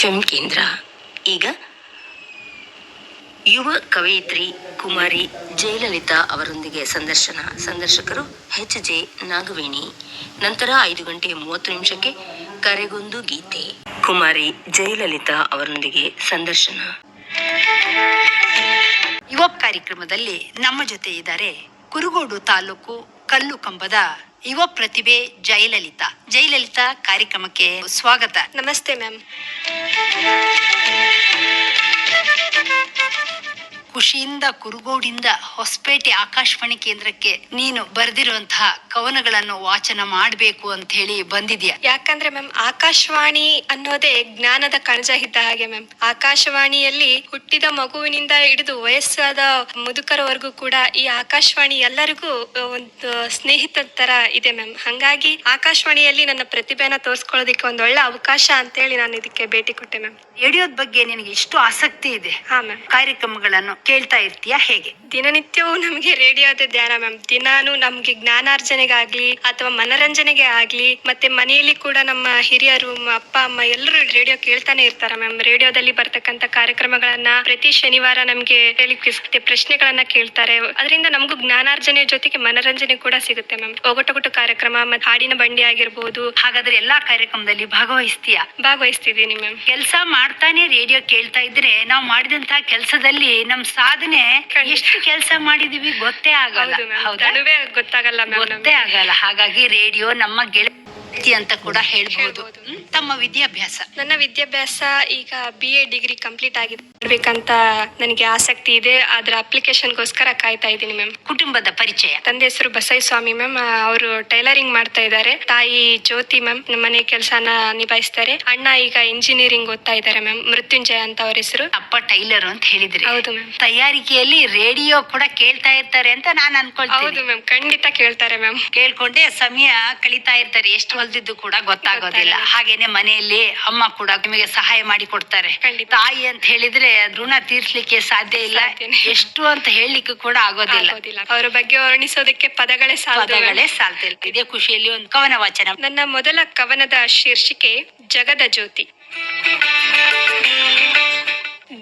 FM ಕೇಂದ್ರ. ಈಗ ಯುವ ಕವಯಿತ್ರಿ ಕುಮಾರಿ ಜಯಲಲಿತಾ ಅವರೊಂದಿಗೆ ಸಂದರ್ಶಕರು ಎಚ್.ಜೆ. ನಾಗವೇಣಿ. ನಂತರ 5:30 ಕರೆಗೊಂದು ಗೀತೆ. ಕುಮಾರಿ ಜಯಲಲಿತಾ ಅವರೊಂದಿಗೆ ಸಂದರ್ಶನ. ಯುವ ಕಾರ್ಯಕ್ರಮದಲ್ಲಿ ನಮ್ಮ ಜೊತೆ ಇದ್ದಾರೆ ಕುರುಗೋಡು ತಾಲೂಕು ಕಲ್ಲುಕಂಬದ ಯುವ ಪ್ರತಿಭೆ ಜಯಲಲಿತಾ ಕಾರ್ಯಕ್ರಮಕ್ಕೆ ಸ್ವಾಗತ. ನಮಸ್ತೆ ಮ್ಯಾಮ್. ಖುಷಿಯಿಂದ ಕುರುಗೋಡಿಂದ ಹೊಸಪೇಟೆ ಆಕಾಶವಾಣಿ ಕೇಂದ್ರಕ್ಕೆ ನೀನು ಬರೆದಿರುವಂತಹ ಕವನಗಳನ್ನು ವಾಚನ ಮಾಡಬೇಕು ಅಂತ ಹೇಳಿ ಬಂದಿದ್ಯಾ? ಯಾಕಂದ್ರೆ ಮ್ಯಾಮ್, ಆಕಾಶವಾಣಿ ಅನ್ನೋದೇ ಜ್ಞಾನದ ಕಣಜ ಇದ್ದ ಹಾಗೆ ಮ್ಯಾಮ್. ಆಕಾಶವಾಣಿಯಲ್ಲಿ ಹುಟ್ಟಿದ ಮಗುವಿನಿಂದ ಹಿಡಿದು ವಯಸ್ಸಾದ ಮುದುಕರವರೆಗೂ ಕೂಡ ಈ ಆಕಾಶವಾಣಿ ಎಲ್ಲರಿಗೂ ಒಂದು ಸ್ನೇಹಿತರ ತರ ಇದೆ ಮ್ಯಾಮ್. ಹಂಗಾಗಿ ಆಕಾಶವಾಣಿಯಲ್ಲಿ ನನ್ನ ಪ್ರತಿಭೆನ ತೋರ್ಸ್ಕೊಳ್ಳೋದಿಕ್ಕೆ ಒಂದು ಒಳ್ಳೆ ಅವಕಾಶ ಅಂತ ಹೇಳಿ ನಾನು ಇದಕ್ಕೆ ಭೇಟಿ ಕೊಟ್ಟೆ ಮ್ಯಾಮ್. ರೇಡಿಯೋದ ಬಗ್ಗೆ ನಿನಗೆ ಇಷ್ಟು ಆಸಕ್ತಿ ಇದೆ. ಹಾ ಮ್ಯಾಮ್. ಕಾರ್ಯಕ್ರಮಗಳನ್ನು ಕೇಳ್ತಾ ಇರ್ತೀಯಾ ಹೇಗೆ? ದಿನನಿತ್ಯವೂ ನಮ್ಗೆ ರೇಡಿಯೋದ ಧ್ಯಾನ ಮ್ಯಾಮ್. ದಿನಾನು ನಮ್ಗೆ ಜ್ಞಾನಾರ್ಜನೆಗಾಗ್ಲಿ ಅಥವಾ ಮನರಂಜನೆಗೆ ಆಗ್ಲಿ, ಮತ್ತೆ ಮನೆಯಲ್ಲಿ ಕೂಡ ನಮ್ಮ ಹಿರಿಯರು, ಅಪ್ಪ ಅಮ್ಮ ಎಲ್ಲರೂ ರೇಡಿಯೋ ಕೇಳ್ತಾನೆ ಇರ್ತಾರ ಮ್ಯಾಮ್. ರೇಡಿಯೋದಲ್ಲಿ ಬರ್ತಕ್ಕಂತ ಕಾರ್ಯಕ್ರಮಗಳನ್ನ ಪ್ರತಿ ಶನಿವಾರ ನಮ್ಗೆ ಹೇಳಿಕ್ಕೆ ಪ್ರಶ್ನೆಗಳನ್ನ ಕೇಳ್ತಾರೆ. ಅದರಿಂದ ನಮಗೂ ಜ್ಞಾನಾರ್ಜನೆ ಜೊತೆಗೆ ಮನರಂಜನೆ ಕೂಡ ಸಿಗುತ್ತೆ ಮ್ಯಾಮ್. ಒಗಟೊಗಟು ಕಾರ್ಯಕ್ರಮ ಮತ್ತೆ ಹಾಡಿನ ಬಂಡಿ ಆಗಿರ್ಬೋದು. ಹಾಗಾದ್ರೆ ಎಲ್ಲಾ ಕಾರ್ಯಕ್ರಮದಲ್ಲಿ ಭಾಗವಹಿಸ್ತಿದ್ದೀನಿ ಮ್ಯಾಮ್. ಕೆಲಸ ಮಾಡ್ತಾನೆ ರೇಡಿಯೋ ಕೇಳ್ತಾ ಇದ್ರೆ ನಾವು ಮಾಡಿದಂತಹ ಕೆಲಸದಲ್ಲಿ ನಮ್ ಸಾಧನೆ ಎಷ್ಟು ಕೆಲಸ ಮಾಡಿದೀವಿ ಗೊತ್ತೇ ಆಗಲ್ಲ. ಗೊತ್ತಾಗಲ್ಲ ಗೊತ್ತೇ ಆಗಲ್ಲ. ಹಾಗಾಗಿ ರೇಡಿಯೋ ನಮ್ಮ ಗೆಳತಿ ಅಂತ ಕೂಡ ಹೇಳ್ಬಹುದು. ತಮ್ಮ ವಿದ್ಯಾಭ್ಯಾಸ? ನನ್ನ ವಿದ್ಯಾಭ್ಯಾಸ ಈಗ BA ಡಿಗ್ರಿ ಕಂಪ್ಲೀಟ್ ಆಗಿರ್ಬೇಕಂತ ನನಗೆ ಆಸಕ್ತಿ ಇದೆ. ಅದರ ಅಪ್ಲಿಕೇಶನ್ಗೋಸ್ಕರ ಕಾಯ್ತಾ ಇದ್ದೀನಿ ಮ್ಯಾಮ್. ಕುಟುಂಬದ ಪರಿಚಯ? ತಂದೆ ಹೆಸರು ಬಸೈಸ್ವಾಮಿ ಮ್ಯಾಮ್. ಅವರು ಟೈಲರಿಂಗ್ ಮಾಡ್ತಾ ಇದ್ದಾರೆ. ತಾಯಿ ಜ್ಯೋತಿ ಮ್ಯಾಮ್ ಮನೆ ಕೆಲಸನ ನಿಭಾಯಿಸ್ತಾರೆ. ಅಣ್ಣ ಈಗ ಇಂಜಿನಿಯರಿಂಗ್ ಓದ್ತಾ ಇದ್ದಾರೆ ಮ್ಯಾಮ್. ಮೃತ್ಯುಂಜಯ ಅಂತ ಅವ್ರ ಹೆಸರು. ಅಪ್ಪ ಟೈಲರ್ ಅಂತ ಹೇಳಿದ್ರಿ? ಹೌದು ಮ್ಯಾಮ್. ತಯಾರಿಕೆಯಲ್ಲಿ ರೇಡಿಯೋ ಕೂಡ ಕೇಳ್ತಾ ಇರ್ತಾರೆ ಅಂತ ನಾನು ಅನ್ಕೊಳ್ತೀನಿ. ಹೌದು ಮ್ಯಾಮ್, ಖಂಡಿತ ಕೇಳ್ತಾರೆ ಮ್ಯಾಮ್. ಕೇಳ್ಕೊಂಡೆ ಸಮಯ ಕಳೀತಾ ಇರ್ತಾರೆ. ಎಷ್ಟು ಹೊಲ್ದಿದ್ದು ಕೂಡ ಗೊತ್ತಾಗೋದಿಲ್ಲ. ಹಾಗೇನೆ ಮನೆಯಲ್ಲಿ ಅಮ್ಮ ಕೂಡ ನಿಮಗೆ ಸಹಾಯ ಮಾಡಿ ಕೊಡ್ತಾರೆ. ತಾಯಿ ಅಂತ ಹೇಳಿದ್ರೆ ಋಣ ತೀರ್ಸ್ಲಿಕ್ಕೆ ಸಾಧ್ಯ ಇಲ್ಲ. ಎಷ್ಟು ಅಂತ ಹೇಳಲಿಕ್ಕೆ ಕೂಡ ಆಗೋದಿಲ್ಲ. ಅವರ ಬಗ್ಗೆ ವರ್ಣಿಸೋದಕ್ಕೆ ಪದಗಳೇ ಸಾಲ್ತಿಲ್ಲ. ಇದೇ ಖುಷಿಯಲ್ಲಿ ಒಂದು ಕವನ ವಾಚನ. ನನ್ನ ಮೊದಲ ಕವನದ ಶೀರ್ಷಿಕೆ ಜಗದ ಜ್ಯೋತಿ.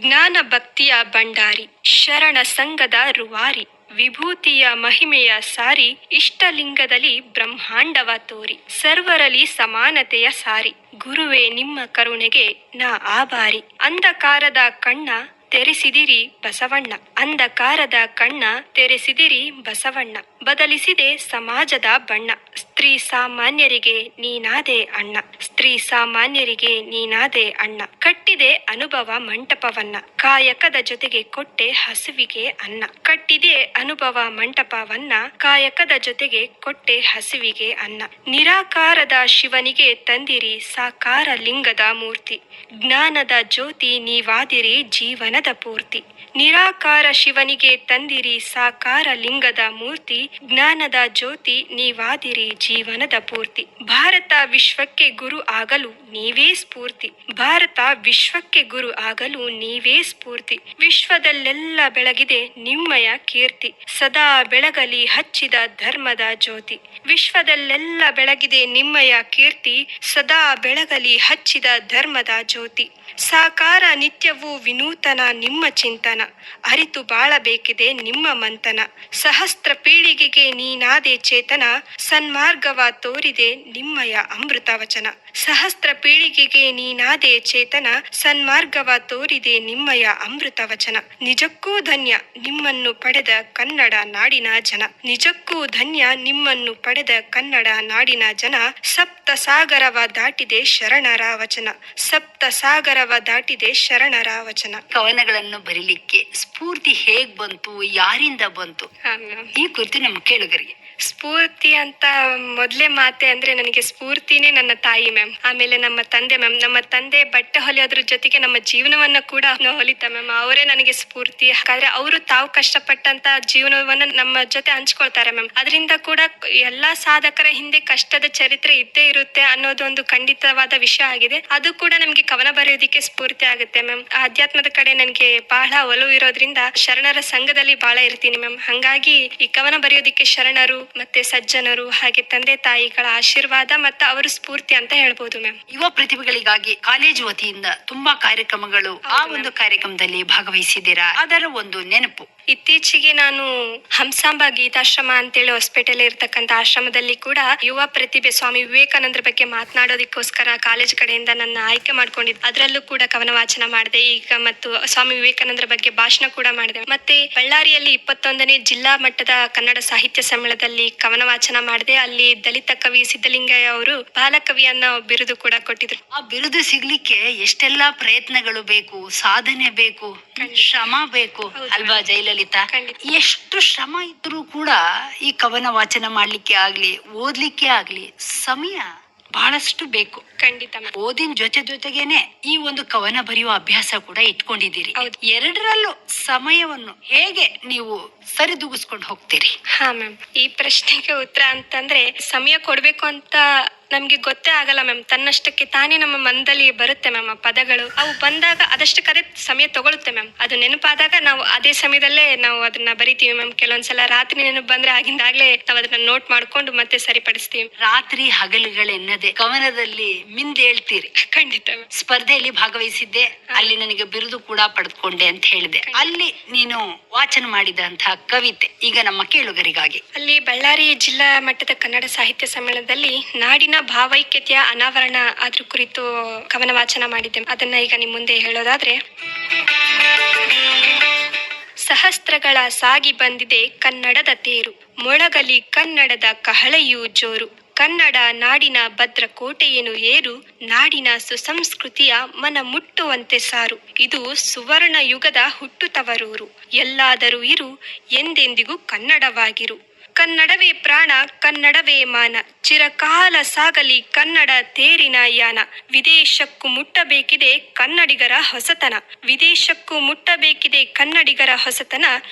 ಜ್ಞಾನ ಭಕ್ತಿಯ ಭಂಡಾರಿ, ಶರಣ ಸಂಘದ ರೂವಾರಿ, ವಿಭೂತಿಯ ಮಹಿಮೆಯ ಸಾರಿ, ಇಷ್ಟಲಿಂಗದಲ್ಲಿ ಬ್ರಹ್ಮಾಂಡವ ತೋರಿ, ಸರ್ವರಲ್ಲಿ ಸಮಾನತೆಯ ಸಾರಿ, ಗುರುವೇ ನಿಮ್ಮ ಕರುಣೆಗೆ ನಾ ಆಭಾರಿ. ಅಂಧಕಾರದ ಕಣ್ಣ ತೆರೆಸಿದಿರಿ ಬಸವಣ್ಣ, ಅಂಧಕಾರದ ಕಣ್ಣ ತೆರೆಸಿದಿರಿ ಬಸವಣ್ಣ, ಬದಲಿಸಿದೆ ಸಮಾಜದ ಬಣ್ಣ, ಸ್ತ್ರೀ ಸಾಮಾನ್ಯರಿಗೆ ನೀನಾದೆ ಅಣ್ಣ, ಸ್ತ್ರೀ ಸಾಮಾನ್ಯರಿಗೆ ನೀನಾದೆ ಅಣ್ಣ, ಕಟ್ಟಿದೆ ಅನುಭವ ಮಂಟಪವನ್ನ, ಕಾಯಕದ ಜೊತೆಗೆ ಕೊಟ್ಟೆ ಹಸುವಿಗೆ ಅನ್ನ, ಕಟ್ಟಿದೆ ಅನುಭವ ಮಂಟಪವನ್ನ, ಕಾಯಕದ ಜೊತೆಗೆ ಕೊಟ್ಟೆ ಹಸುವಿಗೆ ಅನ್ನ, ನಿರಾಕಾರದ ಶಿವನಿಗೆ ತಂದಿರಿ ಸಾಕಾರ ಲಿಂಗದ ಮೂರ್ತಿ, ಜ್ಞಾನದ ಜ್ಯೋತಿ ನೀವಾದಿರಿ ಜೀವನದ ಪೂರ್ತಿ, ನಿರಾಕಾರ ಶಿವನಿಗೆ ತಂದಿರಿ ಸಾಕಾರ ಲಿಂಗದ ಮೂರ್ತಿ, ಜ್ಞಾನದ ಜ್ಯೋತಿ ನೀವಾದಿರಿ ಜೀವನದ ಪೂರ್ತಿ, ಭಾರತ ವಿಶ್ವಕ್ಕೆ ಗುರು ಆಗಲು ನೀವೇ ಸ್ಫೂರ್ತಿ, ಭಾರತ ವಿಶ್ವಕ್ಕೆ ಗುರು ಆಗಲು ನೀವೇ ಸ್ಫೂರ್ತಿ, ವಿಶ್ವದಲ್ಲೆಲ್ಲ ಬೆಳಗಿದೆ ನಿಮ್ಮಯ ಕೀರ್ತಿ, ಸದಾ ಬೆಳಗಲಿ ಹಚ್ಚಿದ ಧರ್ಮದ ಜ್ಯೋತಿ, ವಿಶ್ವದಲ್ಲೆಲ್ಲ ಬೆಳಗಿದೆ ನಿಮ್ಮಯ ಕೀರ್ತಿ, ಸದಾ ಬೆಳಗಲಿ ಹಚ್ಚಿದ ಧರ್ಮದ ಜ್ಯೋತಿ, ಸಾಕಾರ ನಿತ್ಯವೂ ವಿನೂತನ ನಿಮ್ಮ ಚಿಂತನ, ಅರಿತು ಬಾಳಬೇಕಿದೆ ನಿಮ್ಮ ಮಂಥನ, ಸಹಸ್ರ ಪೀಳಿಗೆಗೆ ನೀನಾದೆ ಚೇತನ, ಸನ್ಮಾರ್ಗವ ತೋರಿದೆ ನಿಮ್ಮಯ ಅಮೃತ ವಚನ, ಸಹಸ್ರ ಪೀಳಿಗೆಗೆ ನೀನಾದೆ ಚೇತನ, ಸನ್ಮಾರ್ಗವ ತೋರಿದೆ ನಿಮ್ಮಯ ಅಮೃತ ವಚನ, ನಿಜಕ್ಕೂ ಧನ್ಯ ನಿಮ್ಮನ್ನು ಪಡೆದ ಕನ್ನಡ ನಾಡಿನ ಜನ, ನಿಜಕ್ಕೂ ಧನ್ಯ ನಿಮ್ಮನ್ನು ಪಡೆದ ಕನ್ನಡ ನಾಡಿನ ಜನ, ಸಪ್ತ ಸಾಗರವ ದಾಟಿದೆ ಶರಣರ ವಚನ, ಸಪ್ತ ಸಾಗರವ ದಾಟಿದೆ ಶರಣರ ವಚನ. ಕವನಗಳನ್ನು ಬರೀಲಿಕ್ಕೆ ಸ್ಫೂರ್ತಿ ಹೇಗ್ ಬಂತು, ಯಾರಿಂದ ಬಂತು? ಈ ಕುರಿತು ನಮ್ಮ ಕೇಳುಗರಿಗೆ. ಸ್ಫೂರ್ತಿ ಅಂತ ಮೊದಲೇ ಮಾತೆ ಅಂದ್ರೆ ನನಗೆ ಸ್ಫೂರ್ತಿನೇ ನನ್ನ ತಾಯಿ ಮ್ಯಾಮ್. ಆಮೇಲೆ ನಮ್ಮ ತಂದೆ ಮ್ಯಾಮ್. ನಮ್ಮ ತಂದೆ ಬಟ್ಟೆ ಹೊಲಿಯೋದ್ರ ಜೊತೆಗೆ ನಮ್ಮ ಜೀವನವನ್ನ ಕೂಡ ಹೊಲಿತ ಮ್ಯಾಮ್. ಅವರೇ ನನಗೆ ಸ್ಫೂರ್ತಿ. ಯಾಕಂದ್ರೆ ಅವರು ತಾವು ಕಷ್ಟಪಟ್ಟಂತ ಜೀವನವನ್ನ ನಮ್ಮ ಜೊತೆ ಹಂಚ್ಕೊಳ್ತಾರೆ ಮ್ಯಾಮ್. ಅದರಿಂದ ಕೂಡ ಎಲ್ಲಾ ಸಾಧಕರ ಹಿಂದೆ ಕಷ್ಟದ ಚರಿತ್ರೆ ಇದ್ದೇ ಇರುತ್ತೆ ಅನ್ನೋದು ಒಂದು ಖಂಡಿತವಾದ ವಿಷಯ ಆಗಿದೆ. ಅದು ಕೂಡ ನಮ್ಗೆ ಕವನ ಬರೆಯೋದಿಕ್ಕೆ ಸ್ಫೂರ್ತಿ ಆಗುತ್ತೆ ಮ್ಯಾಮ್. ಆಧ್ಯಾತ್ಮದ ಕಡೆ ನನಗೆ ಬಹಳ ಒಲವು ಇರೋದ್ರಿಂದ ಶರಣರ ಸಂಘದಲ್ಲಿ ಬಹಳ ಇರ್ತೀನಿ ಮ್ಯಾಮ್. ಹಂಗಾಗಿ ಈ ಕವನ ಬರೆಯೋದಿಕ್ಕೆ ಶರಣರು ಮತ್ತೆ ಸಜ್ಜನರು ಹಾಗೆ ತಂದೆ ತಾಯಿಗಳ ಆಶೀರ್ವಾದ ಮತ್ತು ಅವರ ಸ್ಫೂರ್ತಿ ಅಂತ ಹೇಳ್ಬೋದು ಮ್ಯಾಮ್. ಯುವ ಪ್ರತಿಭೆಗಳಿಗಾಗಿ ಕಾಲೇಜು ವತಿಯಿಂದ ತುಂಬಾ ಕಾರ್ಯಕ್ರಮಗಳು, ಆ ಒಂದು ಕಾರ್ಯಕ್ರಮದಲ್ಲಿ ಭಾಗವಹಿಸಿದ್ದೀರಾ, ಅದರ ಒಂದು ನೆನಪು? ಇತ್ತೀಚೆಗೆ ನಾನು ಹಂಸಾಂಬ ಗೀತಾಶ್ರಮ ಅಂತೇಳಿ ಹೊಸಪೇಟೆಯಲ್ಲಿ ಇರ್ತಕ್ಕಂಥ ಆಶ್ರಮದಲ್ಲಿ ಕೂಡ ಯುವ ಪ್ರತಿಭೆ ಸ್ವಾಮಿ ವಿವೇಕಾನಂದರ ಬಗ್ಗೆ ಮಾತನಾಡೋದಕ್ಕೋಸ್ಕರ ಕಾಲೇಜ್ ಕಡೆಯಿಂದ ನನ್ನ ಆಯ್ಕೆ ಮಾಡ್ಕೊಂಡಿದ್ದೆ. ಅದರಲ್ಲೂ ಕೂಡ ಕವನ ವಾಚನ ಮಾಡಿದೆ. ಈಗ ಮತ್ತು ಸ್ವಾಮಿ ವಿವೇಕಾನಂದರ ಬಗ್ಗೆ ಭಾಷಣ ಕೂಡ ಮಾಡಿದೆ. ಮತ್ತೆ ಬಳ್ಳಾರಿಯಲ್ಲಿ 21ನೇ ಜಿಲ್ಲಾ ಮಟ್ಟದ ಕನ್ನಡ ಸಾಹಿತ್ಯ ಸಮ್ಮೇಳನದಲ್ಲಿ ಕವನ ವಾಚನ ಮಾಡಿದೆ. ಅಲ್ಲಿ ದಲಿತ ಕವಿ ಸಿದ್ದಲಿಂಗಯ್ಯ ಅವರು ಬಾಲಕವಿ ಅನ್ನೋ ಬಿರುದು ಕೂಡ ಕೊಟ್ಟಿದ್ರು. ಆ ಬಿರುದು ಸಿಗ್ಲಿಕ್ಕೆ ಎಷ್ಟೆಲ್ಲಾ ಪ್ರಯತ್ನಗಳು ಬೇಕು, ಸಾಧನೆ ಬೇಕು, ಶ್ರಮ ಬೇಕು ಅಲ್ವಾ ಜಯಲಲಿತಾ? ಎಷ್ಟು ಶ್ರಮ ಇದ್ರೂ ಕೂಡ ಈ ಕವನ ವಾಚನ ಮಾಡ್ಲಿಕ್ಕೆ ಆಗ್ಲಿ, ಓದ್ಲಿಕ್ಕೆ ಆಗ್ಲಿ ಸಮಯ ಬಹಳಷ್ಟು ಬೇಕು. ಖಂಡಿತ ಓದಿನ ಜೊತೆಗೇನೆ ಈ ಒಂದು ಕವನ ಬರೆಯುವ ಅಭ್ಯಾಸ ಕೂಡ ಇಟ್ಕೊಂಡಿದ್ದೀರಿ. ಎರಡರಲ್ಲೂ ಸಮಯವನ್ನು ಹೇಗೆ ನೀವು ಸರಿದೂಗಿಸ್ಕೊಂಡು ಹೋಗ್ತೀರಿ? ಹಾ ಮ್ಯಾಮ್, ಈ ಪ್ರಶ್ನೆಗೆ ಉತ್ತರ ಅಂತಂದ್ರೆ ಸಮಯ ಕೊಡ್ಬೇಕು ಅಂತ ನಮ್ಗೆ ಗೊತ್ತೇ ಆಗಲ್ಲ ಮ್ಯಾಮ್. ತನ್ನಷ್ಟಕ್ಕೆ ತಾನೇ ನಮ್ಮ ಮನದಲ್ಲಿ ಬರುತ್ತೆ ಮ್ಯಾಮ್. ಆ ಪದಗಳು ಅವು ಬಂದಾಗ ಅದಷ್ಟಕ್ಕದೇ ಸಮಯ ತಗೊಳುತ್ತೆ ಮ್ಯಾಮ್. ಅದು ನೆನಪಾದಾಗ ನಾವು ಅದೇ ಸಮಯದಲ್ಲೇ ನಾವು ಅದನ್ನ ಬರಿತೀವಿ ಮ್ಯಾಮ್. ಕೆಲವೊಂದ್ಸಲ ರಾತ್ರಿ ನೆನಪು ಬಂದ್ರೆ ಆಗಿಂದಾಗ್ಲೇ ನಾವು ಅದನ್ನ ನೋಟ್ ಮಾಡ್ಕೊಂಡು ಮತ್ತೆ ಸರಿಪಡಿಸ್ತೀವಿ. ರಾತ್ರಿ ಹಗಲುಗಳೆನ್ನದೆ ಕವನದಲ್ಲಿ ಮಿಂದೇಳ್ತೀರಿ. ಖಂಡಿತ ಮ್ಯಾಮ್. ಸ್ಪರ್ಧೆಯಲ್ಲಿ ಭಾಗವಹಿಸಿದ್ದೆ, ಅಲ್ಲಿ ನನಗೆ ಬಿರುದು ಕೂಡ ಪಡೆದುಕೊಂಡೆ ಅಂತ ಹೇಳಿದೆ. ಅಲ್ಲಿ ನೀನು ವಾಚನ ಮಾಡಿದಂತಹ ಕವಿತೆ ಈಗ ನಮ್ಮ ಕೇಳುಗರಿಗಾಗಿ. ಅಲ್ಲಿ ಬಳ್ಳಾರಿ ಜಿಲ್ಲಾ ಮಟ್ಟದ ಕನ್ನಡ ಸಾಹಿತ್ಯ ಸಮ್ಮೇಳನದಲ್ಲಿ ನಾಡಿನ ಭಾವೈಕ್ಯತೆಯ ಅನಾವರಣ ಅದ್ರ ಕುರಿತು ಕವನ ವಾಚನ ಮಾಡಿದ್ದೆ. ಅದನ್ನ ಈಗ ನಿಮ್ ಮುಂದೆ ಹೇಳೋದಾದ್ರೆ, ಸಹಸ್ರಗಳ ಸಾಗಿ ಬಂದಿದೆ ಕನ್ನಡದ ತೇರು, ಮೊಳಗಲಿ ಕನ್ನಡದ ಕಹಳೆಯೂ ಜೋರು, ಕನ್ನಡ ನಾಡಿನ ಭದ್ರ ಕೋಟೆಯೇನು ಏರು, ನಾಡಿನ ಸುಸಂಸ್ಕೃತಿಯ ಮನ ಮುಟ್ಟುವಂತೆ ಸಾರು, ಇದು ಸುವರ್ಣ ಯುಗದ ಹುಟ್ಟುತವರೂರು, ಎಲ್ಲಾದರೂ ಇರು ಎಂದೆಂದಿಗೂ ಕನ್ನಡವಾಗಿರು, ಕನ್ನಡವೇ ಪ್ರಾಣ ಕನ್ನಡವೇ ಮಾನ, ಚಿರಕಾಲ ಸಾಗಲಿ ಕನ್ನಡ ತೇರಿನ ಯಾನ, ವಿದೇಶಕ್ಕೂ ಮುಟ್ಟಬೇಕಿದೆ ಕನ್ನಡಿಗರ ಹೊಸತನ, ವಿದೇಶಕ್ಕೂ ಮುಟ್ಟಬೇಕಿದೆ ಕನ್ನಡಿಗರ ಹೊಸತನ,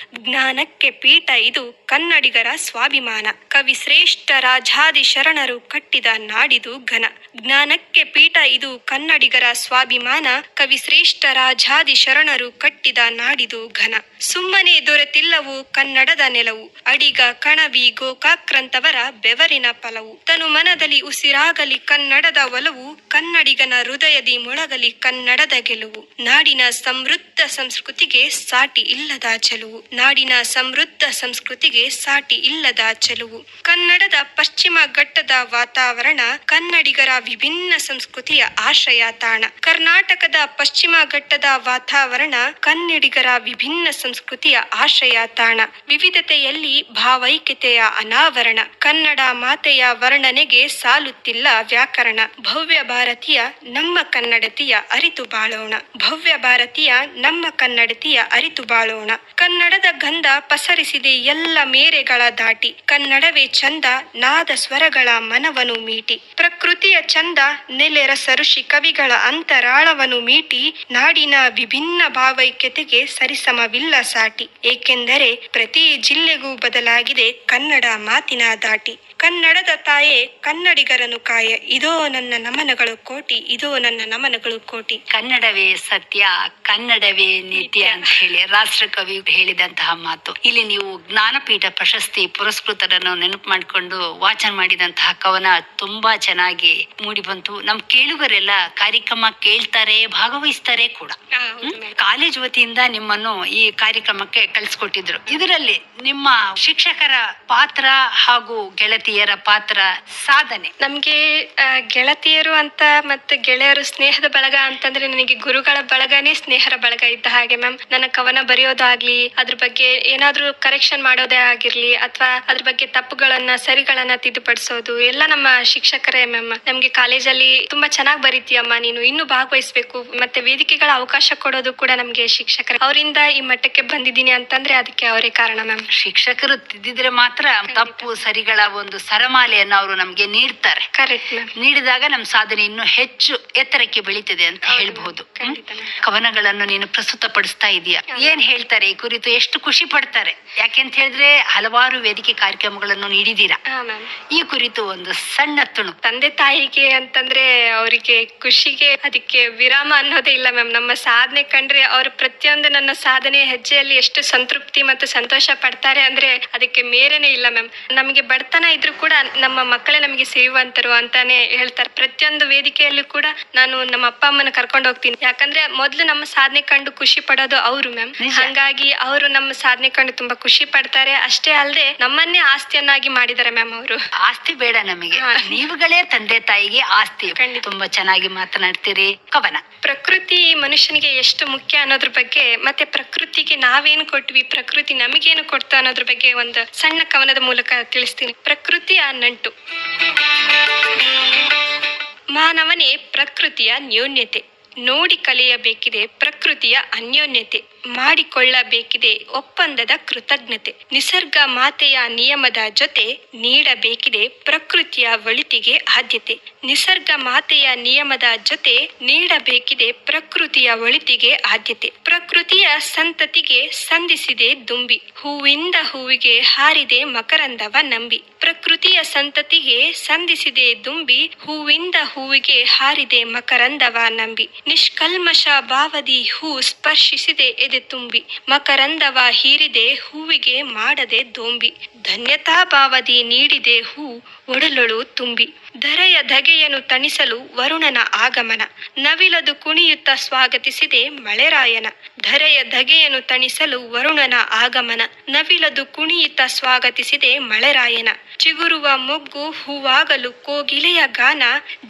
ಜ್ಞಾನಕ್ಕೆ ಪೀಠ ಇದು ಕನ್ನಡಿಗರ ಸ್ವಾಭಿಮಾನ, ಕವಿ ಶ್ರೇಷ್ಠ ರಾಜಾದಿ ಶರಣರು ಕಟ್ಟಿದ ನಾಡಿದು ಘನ, ಜ್ಞಾನಕ್ಕೆ ಪೀಠ ಇದು ಕನ್ನಡಿಗರ ಸ್ವಾಭಿಮಾನ, ಕವಿ ಶ್ರೇಷ್ಠ ರಾಜಾದಿ ಶರಣರು ಕಟ್ಟಿದ ನಾಡಿದು ಘನ, ಸುಮ್ಮನೆ ದೊರೆತಿಲ್ಲವು ಕನ್ನಡದ ನೆಲವು, ಅಡಿಗ ಕಣವಿ ಗೋಕಾಕ್ರಂತವರ ಬೆವರಿನ ಫಲವು, ತನು ಮನದಲ್ಲಿ ಉಸಿರಾಗಲಿ ಕನ್ನಡದ ಒಲವು, ಕನ್ನಡಿಗನ ಹೃದಯದಿ ಮೊಳಗಲಿ ಕನ್ನಡದ ಗೆಲುವು, ನಾಡಿನ ಸಮೃದ್ಧ ಸಂಸ್ಕೃತಿಗೆ ಸಾಟಿ ಇಲ್ಲದ ಚೆಲುವು, ನಾಡಿನ ಸಮೃದ್ಧ ಸಂಸ್ಕೃತಿಗೆ ಸಾಟಿ ಇಲ್ಲದ ಚೆಲುವು, ಕನ್ನಡದ ಪಶ್ಚಿಮ ಘಟ್ಟದ ವಾತಾವರಣ ಕನ್ನಡಿಗರ ವಿಭಿನ್ನ ಸಂಸ್ಕೃತಿಯ ಆಶ್ರಯ ತಾಣ, ಕರ್ನಾಟಕದ ಪಶ್ಚಿಮ ಘಟ್ಟದ ವಾತಾವರಣ ಕನ್ನಡಿಗರ ವಿಭಿನ್ನ ಸಂಸ್ಕೃತಿಯ ಆಶ್ರಯ ತಾಣ, ವಿವಿಧತೆಯಲ್ಲಿ ಭಾವೈಕ್ಯತೆಯ ಅನಾವರಣ, ಕನ್ನಡ ಮಾತೆಯ ವರ್ಣನೆಗೆ ಸಾಲುತ್ತಿಲ್ಲ ವ್ಯಾಕರಣ, ಭವ್ಯ ಭಾರತೀಯ ನಮ್ಮ ಕನ್ನಡತಿಯ ಅರಿತು ಬಾಳೋಣ, ಭವ್ಯ ಭಾರತೀಯ ನಮ್ಮ ಕನ್ನಡತಿಯ ಅರಿತು ಬಾಳೋಣ, ಕನ್ನಡದ ಗಂಧ ಪಸರಿಸಿದೆ ಎಲ್ಲ ಮೇರೆಗಳ ದಾಟಿ, ಕನ್ನಡವೇ ಚಂದ ನಾದ ಸ್ವರಗಳ ಮನವನು ಮೀಟಿ, ಪ್ರಕೃತಿಯ ಚಂದ ನೆಲೆರಸ ಋಷಿ ಕವಿಗಳ ಅಂತರಾಳವನು ಮೀಟಿ, ನಾಡಿನ ವಿಭಿನ್ನ ಭಾವೈಕ್ಯತೆಗೆ ಸರಿಸಮವಿಲ್ಲ ಸಾಟಿ, ಏಕೆಂದರೆ ಪ್ರತಿ ಜಿಲ್ಲೆಗೂ ಬದಲಾಗಿದೆ ಕನ್ನಡ ಮಾತಿನ ದಾಟಿ, ಕನ್ನಡದ ತಾಯೇ ಕನ್ನಡಿಗರನು ಕಾಯ, ಇದೋ ನನ್ನ ನಮನಗಳು ಕೋಟಿ, ಇದೋ ನನ್ನ ನಮನಗಳು ಕೋಟಿ. ಕನ್ನಡವೇ ಸತ್ಯ, ಕನ್ನಡವೇ ನಿತ್ಯ ಅಂತ ಹೇಳಿ ರಾಷ್ಟ್ರಕವಿ ಹೇಳಿದಂತಹ ಮಾತು. ಇಲ್ಲಿ ನೀವು ಜ್ಞಾನಪೀಠ ಪ್ರಶಸ್ತಿ ಪುರಸ್ಕೃತರನ್ನು ನೆನಪು ಮಾಡಿಕೊಂಡು ವಾಚನ ಮಾಡಿದಂತಹ ಕವನ ತುಂಬಾ ಚೆನ್ನಾಗಿ ಮೂಡಿ ಬಂತು. ನಮ್ ಕೇಳುಗರೆಲ್ಲ ಕಾರ್ಯಕ್ರಮ ಕೇಳ್ತಾರೆ, ಭಾಗವಹಿಸ್ತಾರೆ ಕೂಡ. ಕಾಲೇಜ್ ವತಿಯಿಂದ ನಿಮ್ಮನ್ನು ಈ ಕಾರ್ಯಕ್ರಮಕ್ಕೆ ಕಳಿಸ್ಕೊಟ್ಟಿದ್ರು. ಇದರಲ್ಲಿ ನಿಮ್ಮ ಶಿಕ್ಷಕರ ಪಾತ್ರ ಹಾಗೂ ಗೆಳತಿಯರ ಪಾತ್ರ, ಸಾಧನೆ. ನಮ್ಗೆ ಗೆಳತಿಯರು ಅಂತ ಮತ್ತೆ ಗೆಳೆಯರು ಸ್ನೇಹದ ಬಳಗ ಅಂತಂದ್ರೆ ನನಗೆ ಗುರುಗಳ ಬಳಗನೇ ಸ್ನೇಹರ ಬಳಗ ಇದ್ದ ಹಾಗೆ ಮ್ಯಾಮ್. ನನ್ನ ಕವನ ಬರೆಯೋದಾಗ್ಲಿ, ಅದ್ರ ಬಗ್ಗೆ ಏನಾದ್ರೂ ಕರೆಕ್ಷನ್ ಮಾಡೋದೇ ಆಗಿರ್ಲಿ, ಅಥವಾ ಅದ್ರ ಬಗ್ಗೆ ತಪ್ಪುಗಳನ್ನ ಸರಿಗಳನ್ನ ತಿದ್ದುಪಡಿಸೋದು ಎಲ್ಲ ನಮ್ಮ ಶಿಕ್ಷಕರೇ ಮ್ಯಾಮ್. ನಮ್ಗೆ ಕಾಲೇಜಲ್ಲಿ ತುಂಬಾ ಚೆನ್ನಾಗಿ ಬರೀತೀಯಮ್ಮ, ನೀನು ಇನ್ನೂ ಭಾಗವಹಿಸ್ಬೇಕು, ಮತ್ತೆ ವೇದಿಕೆಗಳ ಅವಕಾಶ ಕೊಡೋದು ಕೂಡ ನಮ್ಗೆ ಶಿಕ್ಷಕರೇ. ಅವರಿಂದ ಈ ಮಟ್ಟಕ್ಕೆ ಬಂದಿದ್ದೀನಿ ಅಂತಂದ್ರೆ ಅದಕ್ಕೆ ಅವರೇ ಕಾರಣ ಮ್ಯಾಮ್. ಶಿಕ್ಷಕರು ತಿದ್ದಿದ್ರೆ ಮಾತ್ರ ತಪ್ಪು ಸರಿಗಳ ಒಂದು ಸರಮಾಲೆಯನ್ನು ಅವರು ನಮ್ಗೆ ನೀಡ್ತಾರೆ. Correct ma'am. ನೀಡಿದಾಗ ನಮ್ ಸಾಧನೆ ಇನ್ನು ಹೆಚ್ಚು ಎತ್ತರಕ್ಕೆ ಬೆಳೀತದೆ ಅಂತ ಹೇಳ್ಬಹುದು. ಕವನಗಳನ್ನು ನೀನು ಪ್ರಸ್ತುತ ಪಡಿಸ್ತಾ ಇದೀಯ, ಏನ್ ಹೇಳ್ತಾರೆ ಈ ಕುರಿತು? ಎಷ್ಟು ಖುಷಿ ಪಡ್ತಾರೆ? ಯಾಕೆಂತ ಹೇಳಿದ್ರೆ ಹಲವಾರು ವೇದಿಕೆ ಕಾರ್ಯಕ್ರಮಗಳನ್ನು ನೀಡಿದೀರಾ. ಈ ಕುರಿತು ಒಂದು ಸಣ್ಣ ತುಣುಕು. ತಂದೆ ತಾಯಿಗೆ ಅಂತಂದ್ರೆ ಅವರಿಗೆ ಖುಷಿಗೆ ಅದಕ್ಕೆ ವಿರಾಮ ಅನ್ನೋದೇ ಇಲ್ಲ ಮ್ಯಾಮ್. ನಮ್ಮ ಸಾಧನೆ ಕಂಡ್ರೆ ಅವ್ರ ಪ್ರತಿಯೊಂದು ನನ್ನ ಸಾಧನೆ ಹೆಜ್ಜೆಯಲ್ಲಿ ಎಷ್ಟು ಸಂತೃಪ್ತಿ ಮತ್ತು ಸಂತೋಷ ಪಡ್ತಾರೆ ಅಂದ್ರೆ ಅದಕ್ಕೆ ಮೇರೆನೇ ಇಲ್ಲ ಮ್ಯಾಮ್. ನಮಗೆ ಬಡತನ ಇದ್ರೂ ಕೂಡ ನಮ್ಮ ಮಕ್ಕಳೇ ನಮಗೆ ಸೇವಂತರು ಅಂತಾನೆ ಹೇಳ್ತಾರೆ. ಪ್ರತಿಯೊಂದು ವೇದಿಕೆಯಲ್ಲೂ ಕೂಡ ನಾನು ನಮ್ಮ ಅಪ್ಪ ಅಮ್ಮನ ಕರ್ಕೊಂಡು ಹೋಗ್ತೀನಿ. ಯಾಕಂದ್ರೆ ಮೊದ್ಲು ನಮ್ಮ ಸಾಧನೆ ಕಂಡು ಖುಷಿ ಪಡೋದು ಅವರು ಮ್ಯಾಮ್. ಹಂಗಾಗಿ ಅವರು ನಮ್ಮ ಸಾಧನೆ ಕಂಡು ತುಂಬಾ ಖುಷಿ ಪಡ್ತಾರೆ. ಅಷ್ಟೇ ಅಲ್ಲದೆ ನಮ್ಮನ್ನೇ ಆಸ್ತಿಯನ್ನಾಗಿ ಮಾಡಿದ್ದಾರೆ ಮ್ಯಾಮ್ ಅವರು. ಆಸ್ತಿ ಬೇಡ ನಮಗೆ, ನೀವುಗಳೇ ತಂದೆ ತಾಯಿಗೆ ಆಸ್ತಿ. ತುಂಬಾ ಚೆನ್ನಾಗಿ ಮಾತನಾಡ್ತೀರಿ. ಕವನ. ಪ್ರಕೃತಿ ಮನುಷ್ಯನಿಗೆ ಎಷ್ಟು ಮುಖ್ಯ ಅನ್ನೋದ್ರ ಬಗ್ಗೆ, ಮತ್ತೆ ಪ್ರಕೃತಿಗೆ ನಾವೇನು ಕೊಟ್ವಿ, ಪ್ರಕೃತಿ ನಮಗೇನು ಕೊಡ್ತಾ ಅನ್ನೋದ್ರ ಬಗ್ಗೆ ಒಂದು ಸಣ್ಣ ಕವನದ ಮೂಲಕ ತಿಳಿಸ್ತೀನಿ. ಪ್ರಕೃತಿಯ ನಂಟು. ಮಾನವನೇ ಪ್ರಕೃತಿಯ ನ್ಯೂನ್ಯತೆ, ನೋಡಿ ಕಲಿಯಬೇಕಿದೆ ಪ್ರಕೃತಿಯ ಅನ್ಯೋನ್ಯತೆ, ಮಾಡಿಕೊಳ್ಳಬೇಕಿದೆ ಒಪ್ಪಂದದ ಕೃತಜ್ಞತೆ, ನಿಸರ್ಗ ಮಾತೆಯ ನಿಯಮದ ಜೊತೆ ನೀಡಬೇಕಿದೆ ಪ್ರಕೃತಿಯ ಒಳಿತಿಗೆ ಆದ್ಯತೆ, ನಿಸರ್ಗ ಮಾತೆಯ ನಿಯಮದ ಜೊತೆ ನೀಡಬೇಕಿದೆ ಪ್ರಕೃತಿಯ ಒಳಿತಿಗೆ ಆದ್ಯತೆ, ಪ್ರಕೃತಿಯ ಸಂತತಿಗೆ ಸಂಧಿಸಿದೆ ದುಂಬಿ, ಹೂವಿಂದ ಹೂವಿಗೆ ಹಾರಿದೆ ಮಕರಂದವ ನಂಬಿ, ಪ್ರಕೃತಿಯ ಸಂತತಿಗೆ ಸಂಧಿಸಿದೆ ದುಂಬಿ, ಹೂವಿಂದ ಹೂವಿಗೆ ಹಾರಿದೆ ಮಕರಂದವ ನಂಬಿ, ನಿಷ್ಕಲ್ಮಶ ಭಾವದಿ ಹೂ ಸ್ಪರ್ಶಿಸಿದೆ ಎದೆ ತುಂಬಿ, ಮಕರಂದವ ಹೀರಿದೆ ಹೂವಿಗೆ ಮಾಡದೆ ದೊಂಬಿ, ಧನ್ಯತಾ ಭಾವದಿ ನೀಡಿದೆ ಹೂ ಒಡಲೊಳು ತುಂಬಿ, ಧರೆಯ ಧಗೆಯನ್ನು ತಣಿಸಲು ವರುಣನ ಆಗಮನ, ನವಿಲದು ಕುಣಿಯುತ್ತ ಸ್ವಾಗತಿಸಿದೆ ಮಳೆರಾಯನ, ಧರೆಯ ಧಗೆಯನ್ನು ತಣಿಸಲು ವರುಣನ ಆಗಮನ, ನವಿಲದು ಕುಣಿಯುತ್ತ ಸ್ವಾಗತಿಸಿದೆ ಮಳೆರಾಯನ, ಚಿಗುರುವ ಮೊಗ್ಗು ಹೂವಾಗಲು ಕೋಗಿಲೆಯ ಗಾನ,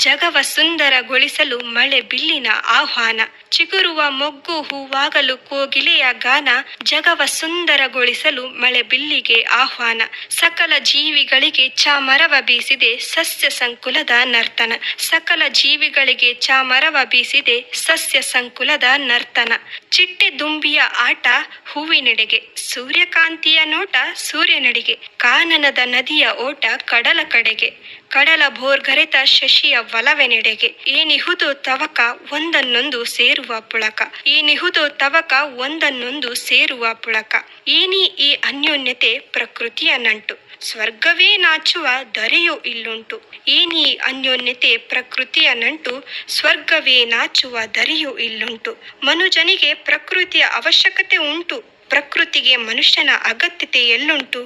ಜಗವ ಸುಂದರಗೊಳಿಸಲು ಮಳೆ ಬಿಲ್ಲಿನ ಆಹ್ವಾನ, ಚಿಗುರುವ ಮೊಗ್ಗು ಹೂವಾಗಲು ಕೋಗಿಲೆಯ ಗಾನ, ಜಗವ ಸುಂದರಗೊಳಿಸಲು ಮಳೆ ಬಿಲ್ಲಿಗೆ ಆಹ್ವಾನ, ಸಕಲ ಜೀವಿಗಳಿಗೆ ಚಾಮರವ ಬೀಸಿದೆ ಸಸ್ಯ ಸಂಕುಲದ ನರ್ತನ, ಸಕಲ ಜೀವಿಗಳಿಗೆ ಚಾಮರವ ಬೀಸಿದೆ ಸಸ್ಯ ಸಂಕುಲದ ನರ್ತನ, ಚಿಟ್ಟೆ ದುಂಬಿಯ ಆಟ ಹೂವಿನೆಡೆಗೆ, ಸೂರ್ಯಕಾಂತಿಯ ನೋಟ ಸೂರ್ಯನೆಡೆಗೆ, ಕಾನನದ ನದಿಯ ಓಟ ಕಡಲ ಕಡೆಗೆ, ಕಡಲ ಭೋರ್ಗರೆತ ಶಶಿಯ ಒಲವೆನೆಡೆಗೆ, ಏನಿಹುದು ತವಕ ಒಂದನ್ನೊಂದು ಸೇರುವ ಪುಳಕ, ಏನಿಹುದು ತವಕ ಒಂದನ್ನೊಂದು ಸೇರುವ ಪುಳಕ, ಏನಿ ಈ ಅನ್ಯೋನ್ಯತೆ ಪ್ರಕೃತಿಯ ನಂಟು, ಸ್ವರ್ಗವೇ ನಾಚುವ ದರೆಯೂ ಇಲ್ಲುಂಟು, ಏನಿ ಅನ್ಯೋನ್ಯತೆ ಪ್ರಕೃತಿಯ ನಂಟು, ಸ್ವರ್ಗವೇ ನಾಚುವ ದರೆಯೂ ಇಲ್ಲುಂಟು, ಮನುಜನಿಗೆ ಪ್ರಕೃತಿಯ ಅವಶ್ಯಕತೆ ಉಂಟು, ಪ್ರಕೃತಿಗೆ ಮನುಷ್ಯನ ಅಗತ್ಯತೆ ಎಲ್ಲುಂಟು,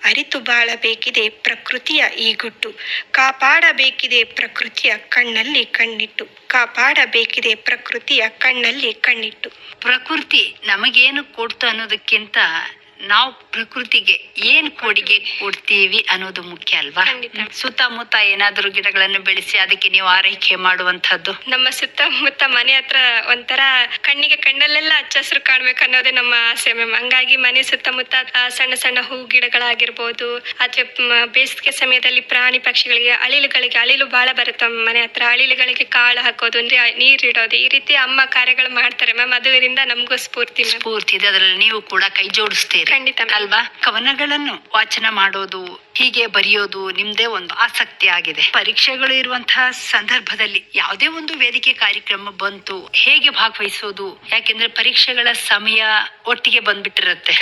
ಅರಿತು ಬಾಳಬೇಕಿದೆ ಪ್ರಕೃತಿಯ ಈ ಗುಟ್ಟು, ಕಾಪಾಡಬೇಕಿದೆ ಪ್ರಕೃತಿಯ ಕಣ್ಣಲ್ಲಿ ಕಣ್ಣಿಟ್ಟು, ಕಾಪಾಡಬೇಕಿದೆ ಪ್ರಕೃತಿಯ ಕಣ್ಣಲ್ಲಿ ಕಣ್ಣಿಟ್ಟು. ಪ್ರಕೃತಿ ನಮಗೇನು ಕೊಡ್ತು ಅನ್ನೋದಕ್ಕಿಂತ ನಾವು ಪ್ರಕೃತಿಗೆ ಏನ್ ಕೊಡುಗೆ ಕೊಡ್ತೀವಿ ಅನ್ನೋದು ಮುಖ್ಯ ಅಲ್ವಾ? ಸುತ್ತಮುತ್ತ ಏನಾದ್ರೂ ಗಿಡಗಳನ್ನು ಬೆಳೆಸಿ ಅದಕ್ಕೆ ನೀವು ಆರೈಕೆ ಮಾಡುವಂತದ್ದು. ನಮ್ಮ ಸುತ್ತಮುತ್ತ ಮನೆ ಹತ್ರ ಒಂಥರ ಕಣ್ಣಿಗೆ ಕಣ್ಣಲ್ಲೆಲ್ಲ ಹಚ್ಚ ಹಸಿರು ಕಾಣ್ಬೇಕು ಅನ್ನೋದೇ ನಮ್ಮ ಆಸೆ ಮ್ಯಾಮ್. ಹಂಗಾಗಿ ಮನೆ ಸುತ್ತಮುತ್ತ ಸಣ್ಣ ಸಣ್ಣ ಹೂ ಗಿಡಗಳಾಗಿರ್ಬೋದು, ಅಥವಾ ಬೇಸಿಗೆ ಸಮಯದಲ್ಲಿ ಪ್ರಾಣಿ ಪಕ್ಷಿಗಳಿಗೆ ಅಳಿಲು ಬಹಳ ಬರುತ್ತೆ ಮನೆ ಹತ್ರ, ಅಳಿಲುಗಳಿಗೆ ಕಾಳು ಹಾಕೋದು, ಅಂದ್ರೆ ನೀರಿಡೋದು, ಈ ರೀತಿ ಅಮ್ಮ ಕಾರ್ಯಗಳು ಮಾಡ್ತಾರೆ ಮ್ಯಾಮ್. ಅದರಿಂದ ನಮಗೂ ಸ್ಫೂರ್ತಿ ಇದೆ. ಅದರಲ್ಲಿ ನೀವು ಕೂಡ ಕೈ ಜೋಡಿಸ್ತೀರಿ ಅಲ್ವಾ? ಕವನಗಳನ್ನು ವಾಚನ ಮಾಡೋದು, ಹೀಗೆ ಬರೆಯೋದು ನಿಮ್ದೇ ಒಂದು ಆಸಕ್ತಿ ಆಗಿದೆ. ಪರೀಕ್ಷೆಗಳು ಇರುವಂತಹ ಸಂದರ್ಭದಲ್ಲಿ ಯಾವುದೇ ಒಂದು ವೇದಿಕೆ ಕಾರ್ಯಕ್ರಮ ಬಂತು, ಹೇಗೆ ಭಾಗವಹಿಸೋದು? ಯಾಕೆಂದ್ರೆ ಪರೀಕ್ಷೆಗಳ ಸಮಯ ಒಟ್ಟಿಗೆ ಬಂದ್ಬಿಟ್ಟಿರುತ್ತೆ.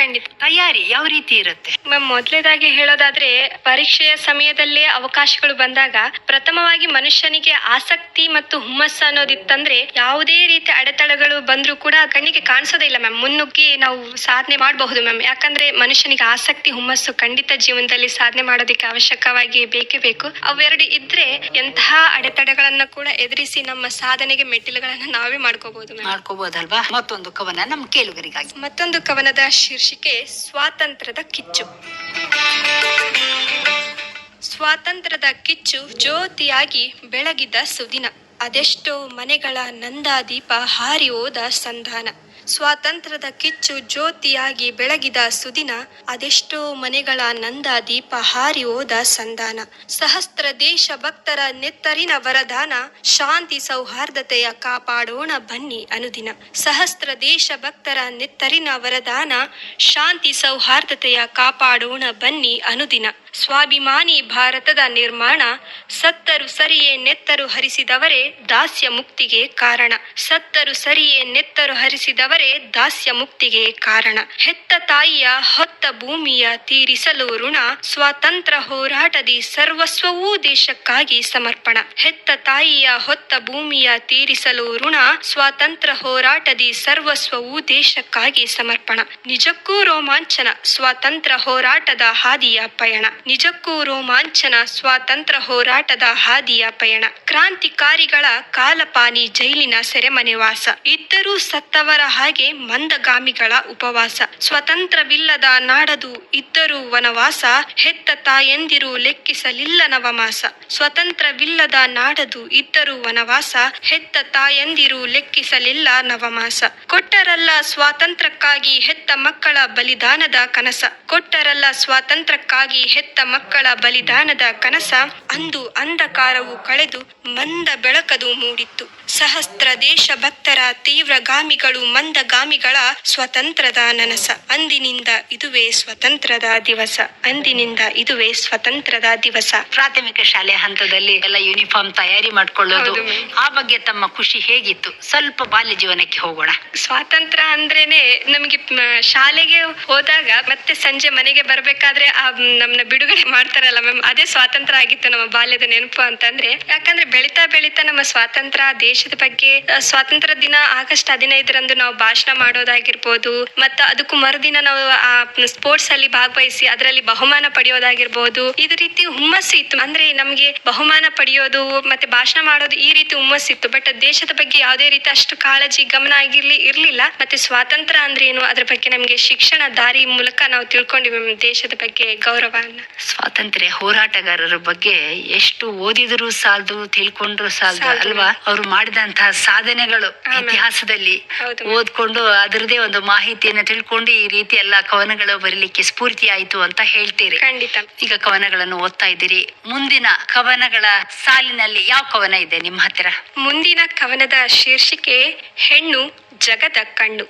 ತಯಾರಿ ಯಾವ ರೀತಿ ಇರುತ್ತೆ ಮ್ಯಾಮ್? ಮೊದಲೇದಾಗಿ ಹೇಳೋದಾದ್ರೆ, ಪರೀಕ್ಷೆಯ ಸಮಯದಲ್ಲೇ ಅವಕಾಶಗಳು ಬಂದಾಗ ಪ್ರಥಮವಾಗಿ ಮನುಷ್ಯನಿಗೆ ಆಸಕ್ತಿ ಮತ್ತು ಹುಮ್ಮಸ್ಸು ಅನ್ನೋದಿತ್ತಂದ್ರೆ ಯಾವುದೇ ರೀತಿ ಅಡೆತಡೆಗಳು ಬಂದ್ರೂ ಕೂಡ ಕಣ್ಣಿಗೆ ಕಾಣಿಸೋದೇ ಇಲ್ಲ ಮ್ಯಾಮ್. ಮುನ್ನುಗ್ಗಿ ನಾವು ಸಾಧನೆ ಮಾಡಬಹುದು ಮ್ಯಾಮ್. ಯಾಕಂದ್ರೆ ಮನುಷ್ಯನಿಗೆ ಆಸಕ್ತಿ ಹುಮ್ಮಸ್ಸು ಖಂಡಿತ ಜೀವನದಲ್ಲಿ ಸಾಧನೆ ಮಾಡೋದಕ್ಕೆ ಅವಶ್ಯಕವಾಗಿ ಬೇಕೇ ಬೇಕು. ಅವೆರಡು ಇದ್ರೆ ಎಂತಹ ಅಡೆತಡೆಗಳನ್ನ ಕೂಡ ಎದುರಿಸಿ ನಮ್ಮ ಸಾಧನೆಗೆ ಮೆಟ್ಟಿಲುಗಳನ್ನ ನಾವೇ ಮಾಡ್ಕೋಬಹುದಲ್ವಾ? ಮತ್ತೊಂದು ಕವನ ನಮ್ಮ ಕೇಳುಗರಿಗಾಗಿ. ಮತ್ತೊಂದು ಕವನದ ಶೀರ್ಷಿಕೆ ಸ್ವಾತಂತ್ರ್ಯದ ಕಿಚ್ಚು. ಸ್ವಾತಂತ್ರ್ಯದ ಕಿಚ್ಚು ಜ್ಯೋತಿಯಾಗಿ ಬೆಳಗಿದ ಸುದಿನ, ಅದೆಷ್ಟೋ ಮನೆಗಳ ನಂದಾದೀಪ ಹಾರಿ ಹೋದ ಸಂಧಾನ. ಸ್ವಾತಂತ್ರ್ಯದ ಕಿಚ್ಚು ಜ್ಯೋತಿಯಾಗಿ ಬೆಳಗಿದ ಸುದಿನ, ಅದೆಷ್ಟೋ ಮನೆಗಳ ನಂದಾದೀಪ ಹಾರಿ ಹೋದ ಸಂಧಾನ. ಸಹಸ್ರ ದೇಶ ಭಕ್ತರ ನೆತ್ತರಿನ ವರದಾನ, ಶಾಂತಿ ಸೌಹಾರ್ದತೆಯ ಕಾಪಾಡೋಣ ಬನ್ನಿ ಅನುದಿನ. ಸಹಸ್ರ ದೇಶ ಭಕ್ತರ ನೆತ್ತರಿನ ವರದಾನ, ಶಾಂತಿ ಸೌಹಾರ್ದತೆಯ ಕಾಪಾಡೋಣ ಬನ್ನಿ ಅನುದಿನ. ಸ್ವಾಭಿಮಾನಿ ಭಾರತದ ನಿರ್ಮಾಣ. ಸತ್ತರು ಸರಿಯೇ ನೆತ್ತರು ಹರಿಸಿದವರೇ ದಾಸ್ಯ ಮುಕ್ತಿಗೆ ಕಾರಣ. ಸತ್ತರು ಸರಿಯೇ ನೆತ್ತರು ಹರಿಸಿದವರೇ ದಾಸ್ಯ ಮುಕ್ತಿಗೆ ಕಾರಣ. ಹೆತ್ತ ತಾಯಿಯ ಹೊತ್ತ ಭೂಮಿಯ ತೀರಿಸಲು ಋಣ. ಸ್ವಾತಂತ್ರ್ಯ ಹೋರಾಟದಿ ಸರ್ವಸ್ವವೂ ದೇಶಕ್ಕಾಗಿ ಸಮರ್ಪಣ. ಹೆತ್ತ ತಾಯಿಯ ಹೊತ್ತ ಭೂಮಿಯ ತೀರಿಸಲು ಋಣ. ಸ್ವಾತಂತ್ರ್ಯ ಹೋರಾಟದಿ ಸರ್ವಸ್ವವೂ ದೇಶಕ್ಕಾಗಿ ಸಮರ್ಪಣ. ನಿಜಕ್ಕೂ ರೋಮಾಂಚನ ಸ್ವಾತಂತ್ರ್ಯ ಹೋರಾಟದ ಹಾದಿಯ ಪಯಣ. ನಿಜಕ್ಕೂ ರೋಮಾಂಚನ ಸ್ವಾತಂತ್ರ್ಯ ಹೋರಾಟದ ಹಾದಿಯ ಪಯಣ. ಕ್ರಾಂತಿಕಾರಿಗಳ ಕಾಲಪಾನಿ ಜೈಲಿನ ಸೆರೆಮನೆವಾಸ. ಇದ್ದರೂ ಸತ್ತವರ ಹಾಗೆ ಮಂದಗಾಮಿಗಳ ಉಪವಾಸ. ಸ್ವತಂತ್ರವಿಲ್ಲದ ನಾಡದು ಇದ್ದರೂ ವನವಾಸ. ಹೆತ್ತ ತಾಯಂದಿರು ಲೆಕ್ಕಿಸಲಿಲ್ಲ ನವಮಾಸ. ಸ್ವತಂತ್ರವಿಲ್ಲದ ನಾಡದು ಇದ್ದರೂ ವನವಾಸ. ಹೆತ್ತ ತಾಯಂದಿರು ಲೆಕ್ಕಿಸಲಿಲ್ಲ ನವಮಾಸ. ಕೊಟ್ಟರಲ್ಲ ಸ್ವಾತಂತ್ರ್ಯಕ್ಕಾಗಿ ಹೆತ್ತ ಮಕ್ಕಳ ಬಲಿದಾನದ ಕನಸ. ಕೊಟ್ಟರಲ್ಲ ಸ್ವಾತಂತ್ರ್ಯಕ್ಕಾಗಿ ಹೆತ್ತ ಮಕ್ಕಳ ಬಲಿದಾನದ ಕನಸ. ಅಂದು ಅಂಧಕಾರವು ಕಳೆದು ಮಂದ ಬೆಳಕದು ಮೂಡಿತ್ತು. ಸಹಸ್ರ ದೇಶ ಭಕ್ತರ ತೀವ್ರಗಾಮಿಗಳು ಮಂದಗಾಮಿಗಳ ಸ್ವತಂತ್ರದ ನನಸ. ಅಂದಿನಿಂದ ಇದುವೇ ಸ್ವತಂತ್ರದ ದಿವಸ. ಅಂದಿನಿಂದ ಇದುವೇ ಸ್ವತಂತ್ರದ ದಿವಸ. ಪ್ರಾಥಮಿಕ ಶಾಲೆ ಹಂತದಲ್ಲಿ ಎಲ್ಲ ಯೂನಿಫಾರ್ಮ್ ತಯಾರಿ ಮಾಡ್ಕೊಳ್ಳೋದು, ಹೌದು ಮ್ಯಾಮ್. ಆ ಬಗ್ಗೆ ತಮ್ಮ ಖುಷಿ ಹೇಗಿತ್ತು? ಸ್ವಲ್ಪ ಬಾಲ್ಯ ಜೀವನಕ್ಕೆ ಹೋಗೋಣ. ಸ್ವಾತಂತ್ರ್ಯ ಅಂದ್ರೇನೆ ನಮ್ಗೆ ಶಾಲೆಗೆ ಹೋದಾಗ ಮತ್ತೆ ಸಂಜೆ ಮನೆಗೆ ಬರ್ಬೇಕಾದ್ರೆ ನಮ್ನ ಬಿಡುಗಡೆ ಮಾಡ್ತಾರಲ್ಲ ಮ್ಯಾಮ್, ಅದೇ ಸ್ವಾತಂತ್ರ್ಯ ಆಗಿತ್ತು ನಮ್ಮ ಬಾಲ್ಯದ ನೆನಪು ಅಂತಂದ್ರೆ. ಯಾಕಂದ್ರೆ ಬೆಳಿತಾ ಬೆಳಿತಾ ನಮ್ಮ ಸ್ವಾತಂತ್ರ್ಯ ದೇಶದ ಬಗ್ಗೆ ಸ್ವಾತಂತ್ರ್ಯ ದಿನ ಆಗಸ್ಟ್ 15ರಂದು ನಾವು ಭಾಷಣ ಮಾಡೋದಾಗಿರ್ಬೋದು, ಮತ್ತು ಅದಕ್ಕೂ ಮರುದಿನ ನಾವು ಆ ಸ್ಪೋರ್ಟ್ಸ್ ಅಲ್ಲಿ ಭಾಗವಹಿಸಿ ಅದರಲ್ಲಿ ಬಹುಮಾನ ಪಡೆಯೋದಾಗಿರ್ಬೋದು. ಇದೇ ರೀತಿ ಹುಮ್ಮಸ್ಸಿತ್ತು. ಅಂದ್ರೆ ನಮ್ಗೆ ಬಹುಮಾನ ಪಡೆಯೋದು ಮತ್ತೆ ಭಾಷಣ ಮಾಡೋದು ಈ ರೀತಿ ಹುಮ್ಮಸ್ಸಿತ್ತು. ಬಟ್ ದೇಶದ ಬಗ್ಗೆ ಯಾವುದೇ ರೀತಿ ಅಷ್ಟು ಕಾಳಜಿ ಗಮನ ಇರ್ಲಿಲ್ಲ. ಮತ್ತೆ ಸ್ವಾತಂತ್ರ್ಯ ಅಂದ್ರೆ ಏನು ಅದ್ರ ಬಗ್ಗೆ ನಮ್ಗೆ ಶಿಕ್ಷಣ ದಾರಿ ಮೂಲಕ ನಾವು ತಿಳ್ಕೊಂಡಿವಿ ದೇಶದ ಬಗ್ಗೆ ಗೌರವನ್ನ. ಸ್ವಾತಂತ್ರ್ಯ ಹೋರಾಟಗಾರರ ಬಗ್ಗೆ ಎಷ್ಟು ಓದಿದ್ರು ಸಾಲದು, ತಿಳ್ಕೊಂಡ್ರು ಸಾಲದು ಅಲ್ವಾ? ಅವ್ರು ಮಾಡಿದಂತಹ ಸಾಧನೆಗಳು ಇತಿಹಾಸದಲ್ಲಿ ಹೌದು. ಓದ್ಕೊಂಡು ಅದರದೇ ಒಂದು ಮಾಹಿತಿಯನ್ನ ತಿಳ್ಕೊಂಡು ಈ ರೀತಿ ಎಲ್ಲ ಕವನಗಳು ಬರೀಲಿಕ್ಕೆ ಸ್ಫೂರ್ತಿ ಆಯ್ತು ಅಂತ ಹೇಳ್ತೀರಿ. ಖಂಡಿತ. ಈಗ ಕವನಗಳನ್ನು ಓದ್ತಾ ಇದ್ದೀರಿ. ಮುಂದಿನ ಕವನಗಳ ಸಾಲಿನಲ್ಲಿ ಯಾವ ಕವನ ಇದೆ ನಿಮ್ಮ ಹತ್ತಿರ? ಮುಂದಿನ ಕವನದ ಶೀರ್ಷಿಕೆ ಹೆಣ್ಣು ಜಗದ ಕಣ್ಣು.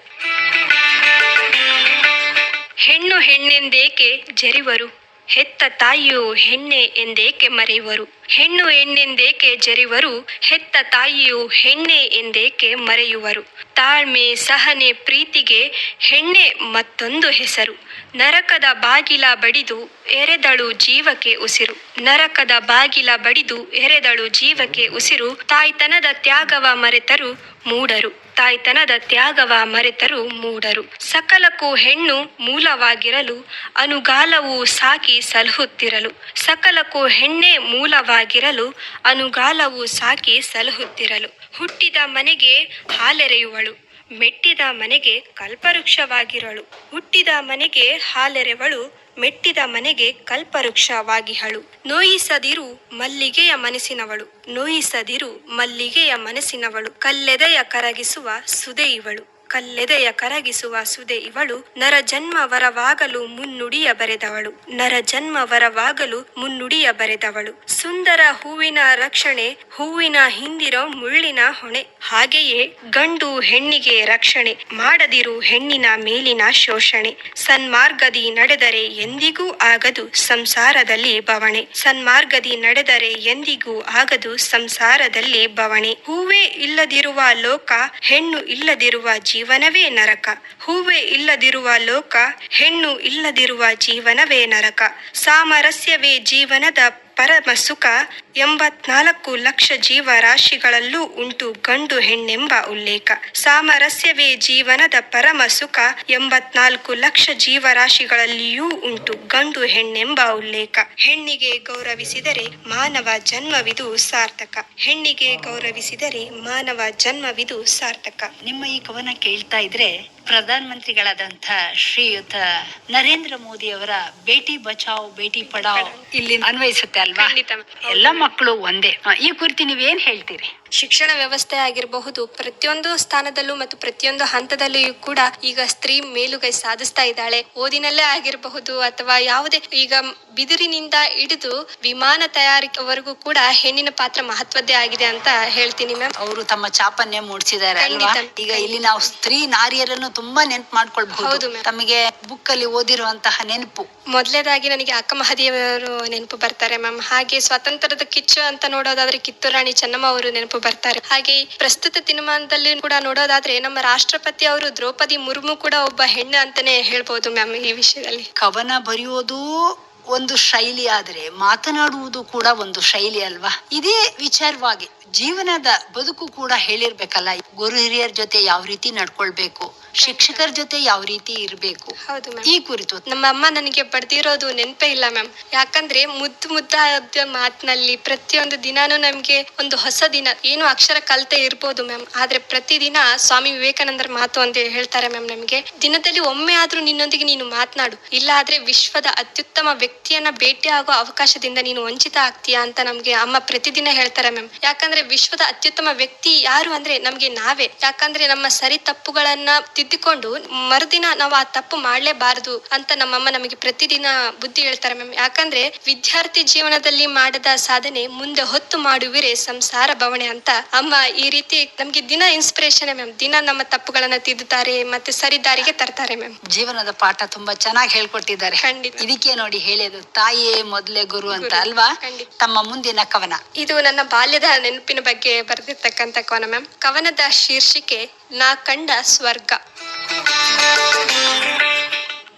ಹೆಣ್ಣು ಹೆಣ್ಣೆಂದೇಕೆ ಜರಿವರು, ಹೆತ್ತ ತಾಯಿಯು ಹೆಣ್ಣೆ ಎಂದೇಕೆ ಮರೆಯುವರು. ಹೆಣ್ಣು ಹೆಣ್ಣೆಂದೇಕೆ ಜರಿವರು, ಹೆತ್ತ ತಾಯಿಯು ಹೆಣ್ಣೆ ಎಂದೇಕೆ ಮರೆಯುವರು. ತಾಳ್ಮೆ ಸಹನೆ ಪ್ರೀತಿಗೆ ಹೆಣ್ಣೆ ಮತ್ತೊಂದು ಹೆಸರು. ನರಕದ ಬಾಗಿಲ ಬಡಿದು ಎರೆದಳು ಜೀವಕ್ಕೆ ಉಸಿರು. ನರಕದ ಬಾಗಿಲ ಬಡಿದು ಎರೆದಳು ಜೀವಕ್ಕೆ ಉಸಿರು. ತಾಯ್ತನದ ತ್ಯಾಗವ ಮರೆತರು ಮೂಡರು. ತಾಯ್ತನದ ತ್ಯಾಗವ ಮರೆತರು ಮೂಡರು. ಸಕಲಕ್ಕೂ ಹೆಣ್ಣು ಮೂಲವಾಗಿರಲು ಅನುಗಾಲವು ಸಾಕಿ ಸಲಹುತ್ತಿರಲು. ಸಕಲಕ್ಕೂ ಹೆಣ್ಣೆ ಮೂಲವಾಗಿರಲು ಅನುಗಾಲವು ಸಾಕಿ ಸಲಹುತ್ತಿರಲು. ಹುಟ್ಟಿದ ಮನೆಗೆ ಹಾಲೆರೆಯುವಳು, ಮೆಟ್ಟಿದ ಮನೆಗೆ ಕಲ್ಪವೃಕ್ಷವಾಗಿರಳು. ಹುಟ್ಟಿದ ಮನೆಗೆ ಹಾಲೆರೆವಳು, ಮೆಟ್ಟಿದ ಮನೆಗೆ ಕಲ್ಪವೃಕ್ಷವಾಗಿಹಳು. ನೋಯಿಸದಿರು ಮಲ್ಲಿಗೆಯ ಮನಸ್ಸಿನವಳು, ನೋಯಿಸದಿರು ಮಲ್ಲಿಗೆಯ ಮನಸ್ಸಿನವಳು. ಕಲ್ಲೆದೆಯ ಕರಗಿಸುವ ಸುದೆ ಇವಳು, ಕಲ್ಲೆದೆಯ ಕರಗಿಸುವ ಸುದೆ ಇವಳು. ನರ ಜನ್ಮ ವರವಾಗಲು ಮುನ್ನುಡಿಯ ಬರೆದವಳು, ನರ ಜನ್ಮ ವರವಾಗಲು ಮುನ್ನುಡಿಯ ಬರೆದವಳು. ಸುಂದರ ಹೂವಿನ ರಕ್ಷಣೆ, ಹೂವಿನ ಹಿಂದಿರೋ ಮುಳ್ಳಿನ ಹೊಣೆ. ಹಾಗೆಯೇ ಗಂಡು ಹೆಣ್ಣಿಗೆ ರಕ್ಷಣೆ, ಮಾಡದಿರು ಹೆಣ್ಣಿನ ಮೇಲಿನ ಶೋಷಣೆ. ಸನ್ಮಾರ್ಗದಿ ನಡೆದರೆ ಎಂದಿಗೂ ಆಗದು ಸಂಸಾರದಲ್ಲಿ ಬವಣೆ. ಸನ್ಮಾರ್ಗದಿ ನಡೆದರೆ ಎಂದಿಗೂ ಆಗದು ಸಂಸಾರದಲ್ಲಿ ಬವಣೆ. ಹೂವೇ ಇಲ್ಲದಿರುವ ಲೋಕ, ಹೆಣ್ಣು ಇಲ್ಲದಿರುವ ಜೀವನವೇ ನರಕ. ಹೂವೇ ಇಲ್ಲದಿರುವ ಲೋಕ, ಹೆಣ್ಣು ಇಲ್ಲದಿರುವ ಜೀವನವೇ ನರಕ. ಸಾಮರಸ್ಯವೇ ಜೀವನದ ಪರಮ ಸುಖ. 84 ಲಕ್ಷ ಜೀವರಾಶಿಗಳಲ್ಲೂ ಉಂಟು ಗಂಡು ಹೆಣ್ಣೆಂಬ ಉಲ್ಲೇಖ. ಸಾಮರಸ್ಯವೇ ಜೀವನದ ಪರಮ ಸುಖ. 84 ಲಕ್ಷ ಜೀವರಾಶಿಗಳಲ್ಲಿಯೂ ಉಂಟು ಗಂಡು ಹೆಣ್ಣೆಂಬ ಉಲ್ಲೇಖ. ಹೆಣ್ಣಿಗೆ ಗೌರವಿಸಿದರೆ ಮಾನವ ಜನ್ಮವಿದು ಸಾರ್ಥಕ. ಹೆಣ್ಣಿಗೆ ಗೌರವಿಸಿದರೆ ಮಾನವ ಜನ್ಮವಿದು ಸಾರ್ಥಕ. ನಿಮ್ಮ ಈ ಕವನ ಕೇಳ್ತಾ ಇದ್ರೆ ಪ್ರಧಾನ ಮಂತ್ರಿಗಳಾದಂಥ ಶ್ರೀಯುತ ನರೇಂದ್ರ ಮೋದಿ ಅವರ ಬೇಟಿ ಬಚಾವ್ ಬೇಟಿ ಪಡಾವ್ ಇಲ್ಲಿ ಅನ್ವಯಿಸುತ್ತೆ ಅಲ್ವಾ? ಖಂಡಿತ. ಎಲ್ಲ ಮಕ್ಕಳು ಒಂದೇ. ಈ ಕುರಿತು ನೀವೇನ್ ಹೇಳ್ತೀರಿ? ಶಿಕ್ಷಣ ವ್ಯವಸ್ಥೆ ಆಗಿರಬಹುದು, ಪ್ರತಿಯೊಂದು ಸ್ಥಾನದಲ್ಲೂ ಮತ್ತು ಪ್ರತಿಯೊಂದು ಹಂತದಲ್ಲಿಯೂ ಕೂಡ ಈಗ ಸ್ತ್ರೀ ಮೇಲುಗೈ ಸಾಧಿಸ್ತಾ ಇದ್ದಾಳೆ. ಓದಿನಲ್ಲೇ ಆಗಿರಬಹುದು ಅಥವಾ ಯಾವುದೇ, ಈಗ ಬಿದಿರಿನಿಂದ ಹಿಡಿದು ವಿಮಾನ ತಯಾರಿಕೆವರೆಗೂ ಕೂಡ ಹೆಣ್ಣಿನ ಪಾತ್ರ ಮಹತ್ವದ್ದೇ ಆಗಿದೆ ಅಂತ ಹೇಳ್ತೀನಿ ಮ್ಯಾಮ್. ಅವರು ತಮ್ಮ ಚಾಪನ್ಯ ಮೂಡಿಸಿದ್ದಾರೆ ಅಲ್ವಾ? ಖಂಡಿತ. ಈಗ ಇಲ್ಲಿ ನಾವು ಸ್ತ್ರೀ ನಾರಿಯರನ್ನು ತುಂಬಾ ನೆನ್ಪು ಮಾಡ್ಕೊಳ್ಬಹುದು. ಹೌದು ಮ್ಯಾಮ್. ತಮಗೆ ಬುಕ್ ಅಲ್ಲಿ ಓದಿರುವಂತಹ ನೆನಪು ಮೊದಲೇದಾಗಿ ನನಗೆ ಅಕ್ಕ ಮಹದೇವರು ನೆನಪು ಬರ್ತಾರೆ ಮ್ಯಾಮ್. ಹಾಗೆ ಸ್ವಾತಂತ್ರ್ಯದ ಕಿಚ್ಚು ಅಂತ ನೋಡೋದಾದ್ರೆ ಕಿತ್ತೂರು ರಾಣಿ ಚೆನ್ನಮ್ಮ ಅವರು ನೆನಪು ಬರ್ತಾರೆ. ಹಾಗೆ ಪ್ರಸ್ತುತ ದಿನಮಾನದಲ್ಲಿ ಕೂಡ ನೋಡೋದಾದ್ರೆ ನಮ್ಮ ರಾಷ್ಟ್ರಪತಿ ಅವರು ದ್ರೌಪದಿ ಮುರ್ಮು ಕೂಡ ಒಬ್ಬ ಹೆಣ್ಣು ಅಂತಾನೆ ಹೇಳ್ಬೋದು ಮ್ಯಾಮ್. ಈ ವಿಷಯದಲ್ಲಿ ಕವನ ಬರೆಯೋದು ಒಂದು ಶೈಲಿ ಆದ್ರೆ ಮಾತನಾಡುವುದು ಕೂಡ ಒಂದು ಶೈಲಿ ಅಲ್ವಾ? ಇದೇ ವಿಚಾರವಾಗಿ ಜೀವನದ ಬದುಕು ಕೂಡ ಹೇಳಿರ್ಬೇಕಲ್ಲ. ಗುರು ಹಿರಿಯರ ಜೊತೆ ಯಾವ ರೀತಿ ನಡ್ಕೊಳ್ಬೇಕು, ಶಿಕ್ಷಕರ ಜೊತೆ ಯಾವ ರೀತಿ ಇರ್ಬೇಕು, ಹೌದು ಮ್ಯಾಮ್. ಈ ಕುರಿತು ನಮ್ಮ ಅಮ್ಮ ನನಗೆ ಬಡ್ದಿರೋದು ನೆನಪೇ ಇಲ್ಲ ಮ್ಯಾಮ್. ಯಾಕಂದ್ರೆ ಮುದ್ದಾದ ಮಾತಿನಲ್ಲಿ ಪ್ರತಿಯೊಂದು ದಿನಾನು ನಮ್ಗೆ ಒಂದು ಹೊಸ ದಿನ. ಏನು ಅಕ್ಷರ ಕಲ್ತೆ ಇರ್ಬೋದು ಮ್ಯಾಮ್, ಆದ್ರೆ ಪ್ರತಿದಿನ ಸ್ವಾಮಿ ವಿವೇಕಾನಂದರ ಮಾತು ಅಂತ ಹೇಳ್ತಾರೆ ಮ್ಯಾಮ್. ನಮ್ಗೆ ದಿನದಲ್ಲಿ ಒಮ್ಮೆ ಆದ್ರೂ ನಿನ್ನೊಂದಿಗೆ ನೀನು ಮಾತನಾಡು, ಇಲ್ಲ ಆದ್ರೆ ವಿಶ್ವದ ಅತ್ಯುತ್ತಮ ವ್ಯಕ್ತಿಯನ್ನ ಭೇಟಿ ಆಗೋ ಅವಕಾಶದಿಂದ ನೀನು ವಂಚಿತ ಆಗ್ತೀಯಾ ಅಂತ ನಮ್ಗೆ ಅಮ್ಮ ಪ್ರತಿದಿನ ಹೇಳ್ತಾರೆ ಮ್ಯಾಮ್. ಯಾಕಂದ್ರೆ ವಿಶ್ವದ ಅತ್ಯುತ್ತಮ ವ್ಯಕ್ತಿ ಯಾರು ಅಂದ್ರೆ ನಮ್ಗೆ ನಾವೇ. ಯಾಕಂದ್ರೆ ನಮ್ಮ ಸರಿ ತಪ್ಪುಗಳನ್ನ ತಿದ್ದಿಕೊಂಡು ಮರುದಿನ ನಾವು ಆ ತಪ್ಪು ಮಾಡ್ಲೇಬಾರದು ಅಂತ ನಮ್ಮಮ್ಮ ನಮಗೆ ಪ್ರತಿದಿನ ಬುದ್ಧಿ ಹೇಳ್ತಾರೆ ಮ್ಯಾಮ್. ಯಾಕಂದ್ರೆ ವಿದ್ಯಾರ್ಥಿ ಜೀವನದಲ್ಲಿ ಮಾಡದ ಸಾಧನೆ ಮುಂದೆ ಹೊತ್ತು ಮಾಡುವಿರೆ ಸಂಸಾರ ಭವಣೆ ಅಂತ ಅಮ್ಮ ಈ ರೀತಿ ನಮ್ಗೆ ದಿನ ಇನ್ಸ್ಪಿರೇಷನ್ ಮ್ಯಾಮ್. ದಿನ ನಮ್ಮ ತಪ್ಪುಗಳನ್ನ ತಿದ್ದುತ್ತಾರೆ ಮತ್ತೆ ಸರಿ ದಾರಿಗೆ ತರ್ತಾರೆ ಮ್ಯಾಮ್. ಜೀವನದ ಪಾಠ ತುಂಬಾ ಚೆನ್ನಾಗಿ ಹೇಳ್ಕೊಟ್ಟಿದ್ದಾರೆ. ಖಂಡಿತ. ಇದಕ್ಕೆ ನೋಡಿ ಹೇಳಿದ್ರು ತಾಯಿಯೇ ಮೊದಲೇ ಗುರು ಅಂತ ಅಲ್ವಾ? ಖಂಡಿತ. ತಮ್ಮ ಮುಂದಿನ ಕವನ. ಇದು ನನ್ನ ಬಾಲ್ಯದ ನೆನಪಿನ ಬಗ್ಗೆ ಬರೆದಿರ್ತಕ್ಕಂಥ ಕವನ ಮ್ಯಾಮ್. ಕವನದ ಶೀರ್ಷಿಕೆ ನಾ ಕಂಡ ಸ್ವರ್ಗ.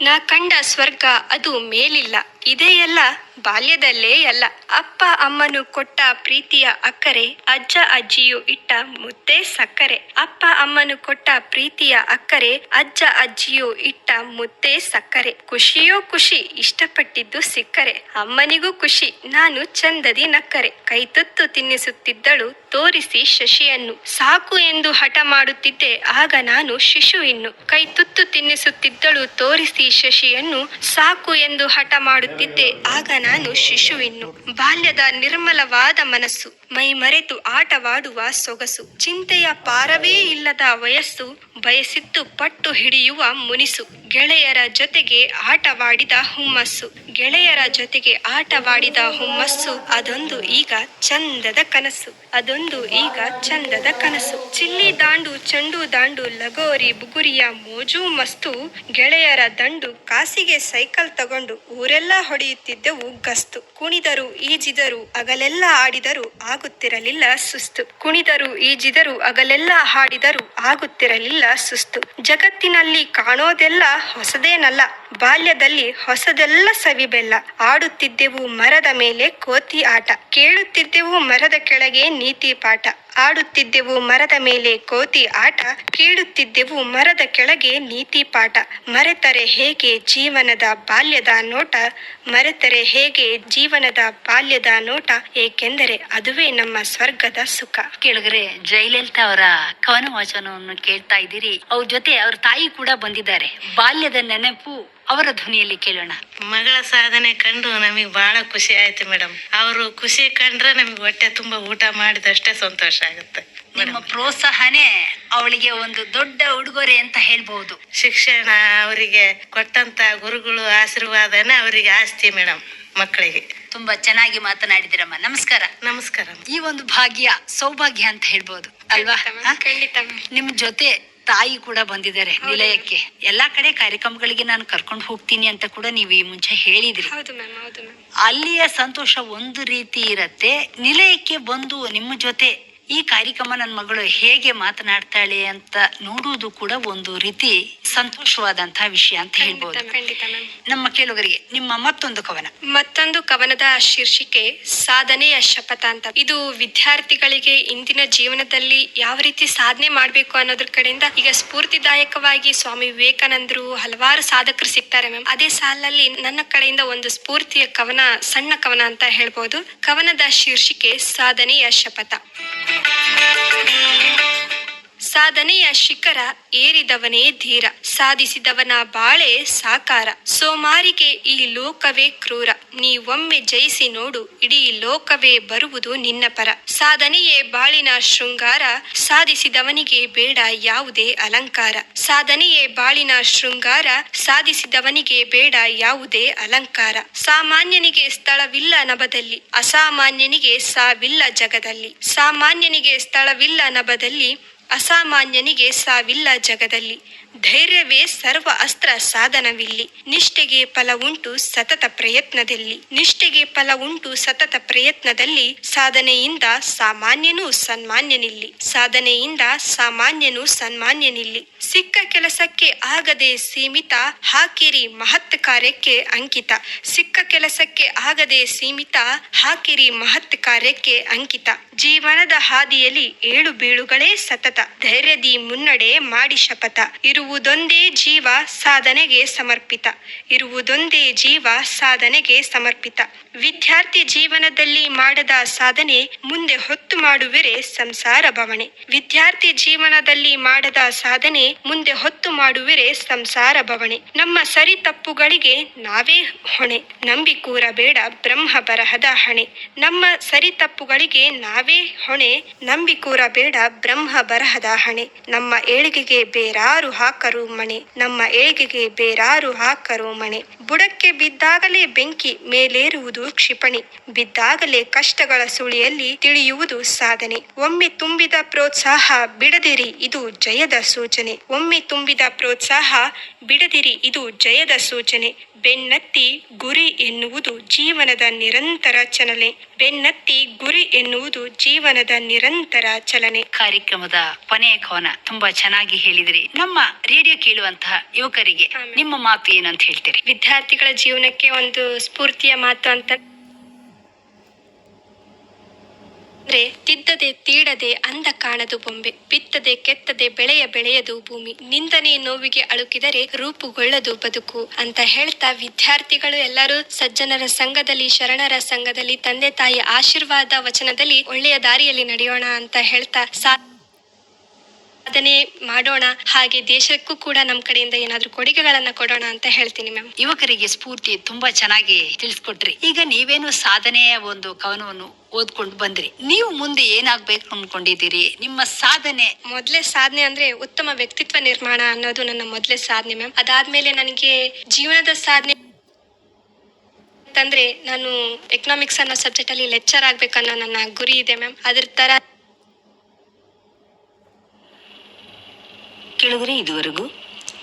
ನಾ ಕಂಡ ಸ್ವರ್ಗ ಅದು ಮೇಲಿಲ್ಲ, ಇದೇ ಎಲ್ಲ ಬಾಲ್ಯದಲ್ಲೇ ಎಲ್ಲ. ಅಪ್ಪ ಅಮ್ಮನು ಕೊಟ್ಟ ಪ್ರೀತಿಯ ಅಕ್ಕರೆ, ಅಜ್ಜ ಅಜ್ಜಿಯು ಇಟ್ಟ ಮುದ್ದೆ ಸಕ್ಕರೆ. ಅಪ್ಪ ಅಮ್ಮನು ಕೊಟ್ಟ ಪ್ರೀತಿಯ ಅಕ್ಕರೆ, ಅಜ್ಜ ಅಜ್ಜಿಯು ಇಟ್ಟ ಮುದ್ದೆ ಸಕ್ಕರೆ. ಖುಷಿಯೋ ಖುಷಿ ಇಷ್ಟಪಟ್ಟಿದ್ದು ಸಿಕ್ಕರೆ, ಅಮ್ಮನಿಗೂ ಖುಷಿ ನಾನು ಚಂದದಿ ನಕ್ಕರೆ. ಕೈ ತುತ್ತು ತಿನ್ನಿಸುತ್ತಿದ್ದಳು ತೋರಿಸಿ ಶಶಿಯನ್ನು, ಸಾಕು ಎಂದು ಹಠ ಮಾಡುತ್ತಿದ್ದೆ ಆಗ ನಾನು ಶಿಶು ಇನ್ನು. ಕೈ ತುತ್ತು ತಿನ್ನಿಸುತ್ತಿದ್ದಳು ತೋರಿಸಿ ಶಶಿಯನ್ನು, ಸಾಕು ಎಂದು ಹಠ ಮಾಡುತ್ತಿದ್ದೆ ಆಗ ನಾನು ಶಿಶು ಇನ್ನು. ಬಾಲ್ಯದ ನಿರ್ಮಲವಾದ ಮನಸ್ಸು, ಮೈ ಮರೆತು ಆಟವಾಡುವ ಸೊಗಸು, ಚಿಂತೆಯ ಪಾರವೇ ಇಲ್ಲದ ವಯಸ್ಸು, ಬಯಸಿದ್ದು ಪಟ್ಟು ಹಿಡಿಯುವ ಮುನಿಸು. ಗೆಳೆಯರ ಜೊತೆಗೆ ಆಟವಾಡಿದ ಹುಮ್ಮಸ್ಸು, ಗೆಳೆಯರ ಜೊತೆಗೆ ಆಟವಾಡಿದ ಹುಮ್ಮಸ್ಸು, ಅದೊಂದು ಈಗ ಚಂದದ ಕನಸು, ಅದೊಂದು ಈಗ ಚಂದದ ಕನಸು. ಚಿಲ್ಲಿ ದಾಂಡು ಚೆಂಡು ದಾಂಡು ಲಗೋರಿ ಬುಗುರಿಯ ಮೋಜು ಮಸ್ತು, ಗೆಳೆಯರ ದಂಡು ಕಾಸಿಗೆ ಸೈಕಲ್ ತಗೊಂಡು ಊರೆಲ್ಲ ಹೊಡೆಯುತ್ತಿದ್ದೆವು ಗಸ್ತು. ಕುಣಿದರು ಈಜಿದರು ಅಗಲೆಲ್ಲ ಆಡಿದರು ಆಗುತ್ತಿರಲಿಲ್ಲ ಸುಸ್ತು, ಕುಣಿದರು ಈಜಿದರು ಅಗಲೆಲ್ಲ ಹಾಡಿದರು ಆಗುತ್ತಿರಲಿಲ್ಲ ಸುಸ್ತು. ಜಗತ್ತಿನಲ್ಲಿ ಕಾಣೋದೆಲ್ಲ ಹೊಸದೇನಲ್ಲ, ಬಾಲ್ಯದಲ್ಲಿ ಹೊಸದೆಲ್ಲ ಸವಿಬೆಲ್ಲ. ಆಡುತ್ತಿದ್ದೆವು ಮರದ ಮೇಲೆ ಕೋತಿ ಆಟ, ಕೇಳುತ್ತಿದ್ದೆವು ಮರದ ಕೆಳಗೆ ನೀತಿ ಪಾಠ. ಆಡುತ್ತಿದ್ದೆವು ಮರದ ಮೇಲೆ ಕೋತಿ ಆಟ, ಕೇಳುತ್ತಿದ್ದೆವು ಮರದ ಕೆಳಗೆ ನೀತಿ ಪಾಠ. ಮರೆತರೆ ಹೇಗೆ ಜೀವನದ ಬಾಲ್ಯದ ನೋಟ, ಮರೆತರೆ ಹೇಗೆ ಜೀವನದ ಬಾಲ್ಯದ ನೋಟ, ಏಕೆಂದರೆ ಅದುವೇ ನಮ್ಮ ಸ್ವರ್ಗದ ಸುಖ. ಕೇಳಿದ್ರೆ ಜಯಲಲಿತಾ ಅವರ ಕವನ ವಾಚನವನ್ನು ಕೇಳ್ತಾ ಇದ್ದೀರಿ. ಅವ್ರ ಜೊತೆ ಅವ್ರ ತಾಯಿ ಕೂಡ ಬಂದಿದ್ದಾರೆ. ಬಾಲ್ಯದ ನೆನಪು ಅವರ ಧ್ವನಿಯಲ್ಲಿ ಕೇಳೋಣ. ಮಗಳ ಸಾಧನೆ ಕಂಡು ನಮಗೆ ಬಹಳ ಖುಷಿ ಆಯ್ತು ಮೇಡಮ್. ಅವರು ಖುಷಿ ಕಂಡ್ರೆ ನಮಗೆ ಹೊಟ್ಟೆ ತುಂಬಾ ಊಟ ಮಾಡಿದಷ್ಟೇ ಸಂತೋಷ ಆಗುತ್ತೆ. ನಿಮ್ಮ ಪ್ರೋತ್ಸಾಹನೇ ಅವಳಿಗೆ ಒಂದು ದೊಡ್ಡ ಉಡುಗೊರೆ ಅಂತ ಹೇಳ್ಬಹುದು. ಶಿಕ್ಷಣ ಅವರಿಗೆ ಕೊಟ್ಟಂತ ಗುರುಗಳು ಆಶೀರ್ವಾದನೇ ಅವರಿಗೆ ಆಸ್ತಿ ಮೇಡಮ್. ಮಕ್ಕಳಿಗೆ ತುಂಬಾ ಚೆನ್ನಾಗಿ ಮಾತನಾಡಿದಿರಮ್ಮ. ನಮಸ್ಕಾರ. ನಮಸ್ಕಾರ. ಈ ಒಂದು ಭಾಗ್ಯ ಸೌಭಾಗ್ಯ ಅಂತ ಹೇಳ್ಬೋದು ಅಲ್ವಾ? ಖಂಡಿತ ಮ್ಯಾಮ್. ನಿಮ್ ಜೊತೆ ತಾಯಿ ಕೂಡ ಬಂದಿದ್ದಾರೆ ನಿಲಯಕ್ಕೆ. ಎಲ್ಲಾ ಕಡೆ ಕಾರ್ಯಕ್ರಮಗಳಿಗೆ ನಾನು ಕರ್ಕೊಂಡು ಹೋಗ್ತೀನಿ ಅಂತ ಕೂಡ ನೀವು ಈ ಮುಂಚೆ ಹೇಳಿದ್ರಿ. ಹೌದು ಮ್ಯಾಮ್. ಹೌದು ಮ್ಯಾಮ್. ಅಲ್ಲಿಯ ಸಂತೋಷ ಒಂದು ರೀತಿ ಇರತ್ತೆ. ನಿಲಯಕ್ಕೆ ಬಂದು ನಿಮ್ಮ ಜೊತೆ ಈ ಕಾರ್ಯಕ್ರಮ ನನ್ನ ಮಗಳು ಹೇಗೆ ಮಾತನಾಡ್ತಾಳೆ ಅಂತ ನೋಡುವುದು ಕೂಡ ಒಂದು ರೀತಿ ಸಂತೋಷವಾದಂತಹ ವಿಷಯ ಅಂತ ಹೇಳ್ಬೋದು. ಖಂಡಿತ ಮ್ಯಾಮ್. ನಮ್ಮ ಕೇಳುಗರಿಗೆ ನಿಮ್ಮ ಮತ್ತೊಂದು ಕವನ. ಮತ್ತೊಂದು ಕವನದ ಶೀರ್ಷಿಕೆ ಸಾಧನೆಯ ಶಪಥ ಅಂತ. ಇದು ವಿದ್ಯಾರ್ಥಿಗಳಿಗೆ ಇಂದಿನ ಜೀವನದಲ್ಲಿ ಯಾವ ರೀತಿ ಸಾಧನೆ ಮಾಡ್ಬೇಕು ಅನ್ನೋದ್ರ ಕಡೆಯಿಂದ ಈಗ ಸ್ಫೂರ್ತಿದಾಯಕವಾಗಿ ಸ್ವಾಮಿ ವಿವೇಕಾನಂದರು ಹಲವಾರು ಸಾಧಕರು ಸಿಗ್ತಾರೆ ಮ್ಯಾಮ್. ಅದೇ ಸಾಲಿನಲ್ಲಿ ನನ್ನ ಕಡೆಯಿಂದ ಒಂದು ಸ್ಫೂರ್ತಿಯ ಕವನ, ಸಣ್ಣ ಕವನ ಅಂತ ಹೇಳ್ಬೋದು. ಕವನದ ಶೀರ್ಷಿಕೆ ಸಾಧನೆಯ ಶಪಥ. ಸಾಧನೆಯ ಶಿಖರ ಏರಿದವನೇ ಧೀರ, ಸಾಧಿಸಿದವನ ಬಾಳೆ ಸಾಕಾರ. ಸೋಮಾರಿಗೆ ಈ ಲೋಕವೇ ಕ್ರೂರ, ನೀವೊಮ್ಮೆ ಜಯಿಸಿ ನೋಡು ಇಡೀ ಲೋಕವೇ ಬರುವುದು ನಿನ್ನ ಪರ. ಸಾಧನೆಯೇ ಬಾಳಿನ ಶೃಂಗಾರ, ಸಾಧಿಸಿದವನಿಗೆ ಬೇಡ ಯಾವುದೇ ಅಲಂಕಾರ. ಸಾಧನೆಯೇ ಬಾಳಿನ ಶೃಂಗಾರ, ಸಾಧಿಸಿದವನಿಗೆ ಬೇಡ ಯಾವುದೇ ಅಲಂಕಾರ. ಸಾಮಾನ್ಯನಿಗೆ ಸ್ಥಳವಿಲ್ಲ ನಭದಲ್ಲಿ, ಅಸಾಮಾನ್ಯನಿಗೆ ಸಾವಿಲ್ಲ ಜಗದಲ್ಲಿ. ಸಾಮಾನ್ಯನಿಗೆ ಸ್ಥಳವಿಲ್ಲ ನಭದಲ್ಲಿ, ಅಸಾಮಾನ್ಯನಿಗೆ ಸಾವಿಲ್ಲ ಜಗದಲ್ಲಿ, ಧೈರ್ಯವೇ ಸರ್ವ ಅಸ್ತ್ರ ಸಾಧನವಿಲ್ಲಿ, ನಿಷ್ಠೆಗೆ ಫಲ ಉಂಟು ಸತತ ಪ್ರಯತ್ನದಲ್ಲಿ, ನಿಷ್ಠೆಗೆ ಫಲ ಉಂಟು ಸತತ ಪ್ರಯತ್ನದಲ್ಲಿ, ಸಾಧನೆಯಿಂದ ಸಾಮಾನ್ಯನೂ ಸನ್ಮಾನ್ಯನಿಲ್ಲಿ, ಸಾಧನೆಯಿಂದ ಸಾಮಾನ್ಯನೂ ಸನ್ಮಾನ್ಯನಿಲ್ಲಿ. ಸಿಕ್ಕ ಕೆಲಸಕ್ಕೆ ಆಗದೆ ಸೀಮಿತ, ಹಾಕಿರಿ ಮಹತ್ ಕಾರ್ಯಕ್ಕೆ ಅಂಕಿತ, ಸಿಕ್ಕ ಕೆಲಸಕ್ಕೆ ಆಗದೆ ಸೀಮಿತ, ಹಾಕಿರಿ ಮಹತ್ ಕಾರ್ಯಕ್ಕೆ ಅಂಕಿತ. ಜೀವನದ ಹಾದಿಯಲ್ಲಿ ಏಳು ಬೀಳುಗಳೇ ಸತತ, ಧೈರ್ಯದಿ ಮುನ್ನಡೆ ಮಾಡಿ ಶಪಥ, ಇರುವುದೊಂದೇ ಜೀವ ಸಾಧನೆಗೆ ಸಮರ್ಪಿತ, ಇರುವುದೊಂದೇ ಜೀವ ಸಾಧನೆಗೆ ಸಮರ್ಪಿತ. ವಿದ್ಯಾರ್ಥಿ ಜೀವನದಲ್ಲಿ ಮಾಡದ ಸಾಧನೆ ಮುಂದೆ ಹೊತ್ತು ಮಾಡುವಿರೆ ಸಂಸಾರ ಭವಣೆ, ವಿದ್ಯಾರ್ಥಿ ಜೀವನದಲ್ಲಿ ಮಾಡದ ಸಾಧನೆ ಮುಂದೆ ಹೊತ್ತು ಮಾಡುವಿರೆ ಸಂಸಾರ ಭವಣೆ. ನಮ್ಮ ಸರಿ ತಪ್ಪುಗಳಿಗೆ ನಾವೇ ಹೊಣೆ, ನಂಬಿ ಕೂರಬೇಡ ಬ್ರಹ್ಮ ಬರಹದ ಹಣೆ, ನಮ್ಮ ಸರಿ ತಪ್ಪುಗಳಿಗೆ ನಾವೇ ಹೊಣೆ, ನಂಬಿ ಕೂರಬೇಡ ಬ್ರಹ್ಮ ಬರಹದ ಹಣೆ. ನಮ್ಮ ಏಳಿಗೆಗೆ ಬೇರಾರು ಹಾಕರು ಮಣೆ, ನಮ್ಮ ಏಳಿಗೆಗೆ ಬೇರಾರು ಹಾಕರು ಮಣೆ. ಬುಡಕ್ಕೆ ಬಿದ್ದಾಗಲೇ ಬೆಂಕಿ ಮೇಲೇರುವುದು ಕ್ಷಿಪಣಿ, ಬಿದ್ದಾಗಲೇ ಕಷ್ಟಗಳ ಸುಳಿಯಲ್ಲಿ ತಿಳಿಯುವುದು ಸಾಧನೆ. ಒಮ್ಮೆ ತುಂಬಿದ ಪ್ರೋತ್ಸಾಹ ಬಿಡದಿರಿ ಇದು ಜಯದ ಸೂಚನೆ, ಒಮ್ಮೆ ತುಂಬಿದ ಪ್ರೋತ್ಸಾಹ ಬಿಡದಿರಿ ಇದು ಜಯದ ಸೂಚನೆ. ಬೆನ್ನತ್ತಿ ಗುರಿ ಎನ್ನುವುದು ಜೀವನದ ನಿರಂತರ ಚಲನೆ, ಬೆನ್ನತ್ತಿ ಗುರಿ ಎನ್ನುವುದು ಜೀವನದ ನಿರಂತರ ಚಲನೆ. ಕಾರ್ಯಕ್ರಮದ ಕೊನೆಯ ಕವನ ತುಂಬಾ ಚೆನ್ನಾಗಿ ಹೇಳಿದ್ರಿ. ನಮ್ಮ ರೇಡಿಯೋ ಕೇಳುವಂತಹ ಯುವಕರಿಗೆ ನಿಮ್ಮ ಮಾತು ಏನಂತ ಹೇಳ್ತೀರಿ? ವಿದ್ಯಾರ್ಥಿಗಳ ಜೀವನಕ್ಕೆ ಒಂದು ಸ್ಫೂರ್ತಿಯ ಮಾತು ಅಂತ ಅಂದ್ರೆ, ತಿದ್ದದೆ ತೀಡದೆ ಅಂದ ಕಾಣದು ಬೊಂಬೆ, ಬಿತ್ತದೆ ಕೆತ್ತದೆ ಬೆಳೆಯದು ಭೂಮಿ, ನಿಂದನೆ ನೋವಿಗೆ ಅಳುಕಿದರೆ ರೂಪುಗೊಳ್ಳದು ಬದುಕು ಅಂತ ಹೇಳ್ತಾ, ವಿದ್ಯಾರ್ಥಿಗಳು ಎಲ್ಲರೂ ಸಜ್ಜನರ ಸಂಘದಲ್ಲಿ, ಶರಣರ ಸಂಘದಲ್ಲಿ, ತಂದೆ ತಾಯಿ ಆಶೀರ್ವಾದ ವಚನದಲ್ಲಿ ಒಳ್ಳೆಯ ದಾರಿಯಲ್ಲಿ ನಡೆಯೋಣ ಅಂತ ಹೇಳ್ತಾ ಸಾಧನೆ ಮಾಡೋಣ, ಹಾಗೆ ದೇಶಕ್ಕೂ ಕೂಡ ನಮ್ಮ ಕಡೆಯಿಂದ ಏನಾದ್ರೂ ಕೊಡುಗೆಗಳನ್ನ ಕೊಡೋಣ ಅಂತ ಹೇಳ್ತೀನಿ ಮ್ಯಾಮ್. ಯುವಕರಿಗೆ ಸ್ಫೂರ್ತಿ ತುಂಬಾ ಚೆನ್ನಾಗಿ ತಿಳಿಸ್ಕೊಟ್ರಿ. ಈಗ ನೀವೇನು ಸಾಧನೆಯ ಒಂದು ಕವನವನ್ನು ಓದ್ಕೊಂಡು ಬಂದ್ರಿ, ನೀವು ಮುಂದೆ ಏನಾಗ್ಬೇಕು ಅನ್ಕೊಂಡಿದ್ದೀರಿ? ನಿಮ್ಮ ಸಾಧನೆ? ಮೊದಲೇ ಸಾಧನೆ ಅಂದ್ರೆ ಉತ್ತಮ ವ್ಯಕ್ತಿತ್ವ ನಿರ್ಮಾಣ ಅನ್ನೋದು ನನ್ನ ಮೊದಲೇ ಸಾಧನೆ ಮ್ಯಾಮ್. ಅದಾದ್ಮೇಲೆ ನನಗೆ ಜೀವನದ ಸಾಧನೆ ಅಂತಂದ್ರೆ, ನಾನು ಎಕನಾಮಿಕ್ಸ್ ಅನ್ನೋ ಸಬ್ಜೆಕ್ಟ್ ಅಲ್ಲಿ ಲೆಕ್ಚರ್ ಆಗ್ಬೇಕನ್ನೋ ನನ್ನ ಗುರಿ ಇದೆ ಮ್ಯಾಮ್. ಅದ್ರ ತರ ಕೆಳಗರೆ ಇದುವರೆಗೂ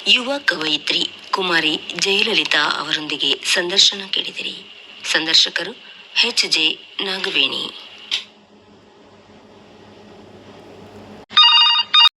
ಯುವ ಕವಯಿತ್ರಿ ಕುಮಾರಿ ಜಯಲಲಿತಾ ಅವರೊಂದಿಗೆ ಸಂದರ್ಶನ ಕೇಳಿದಿರಿ. ಸಂದರ್ಶಕರು HJ ನಾಗವೇಣಿ.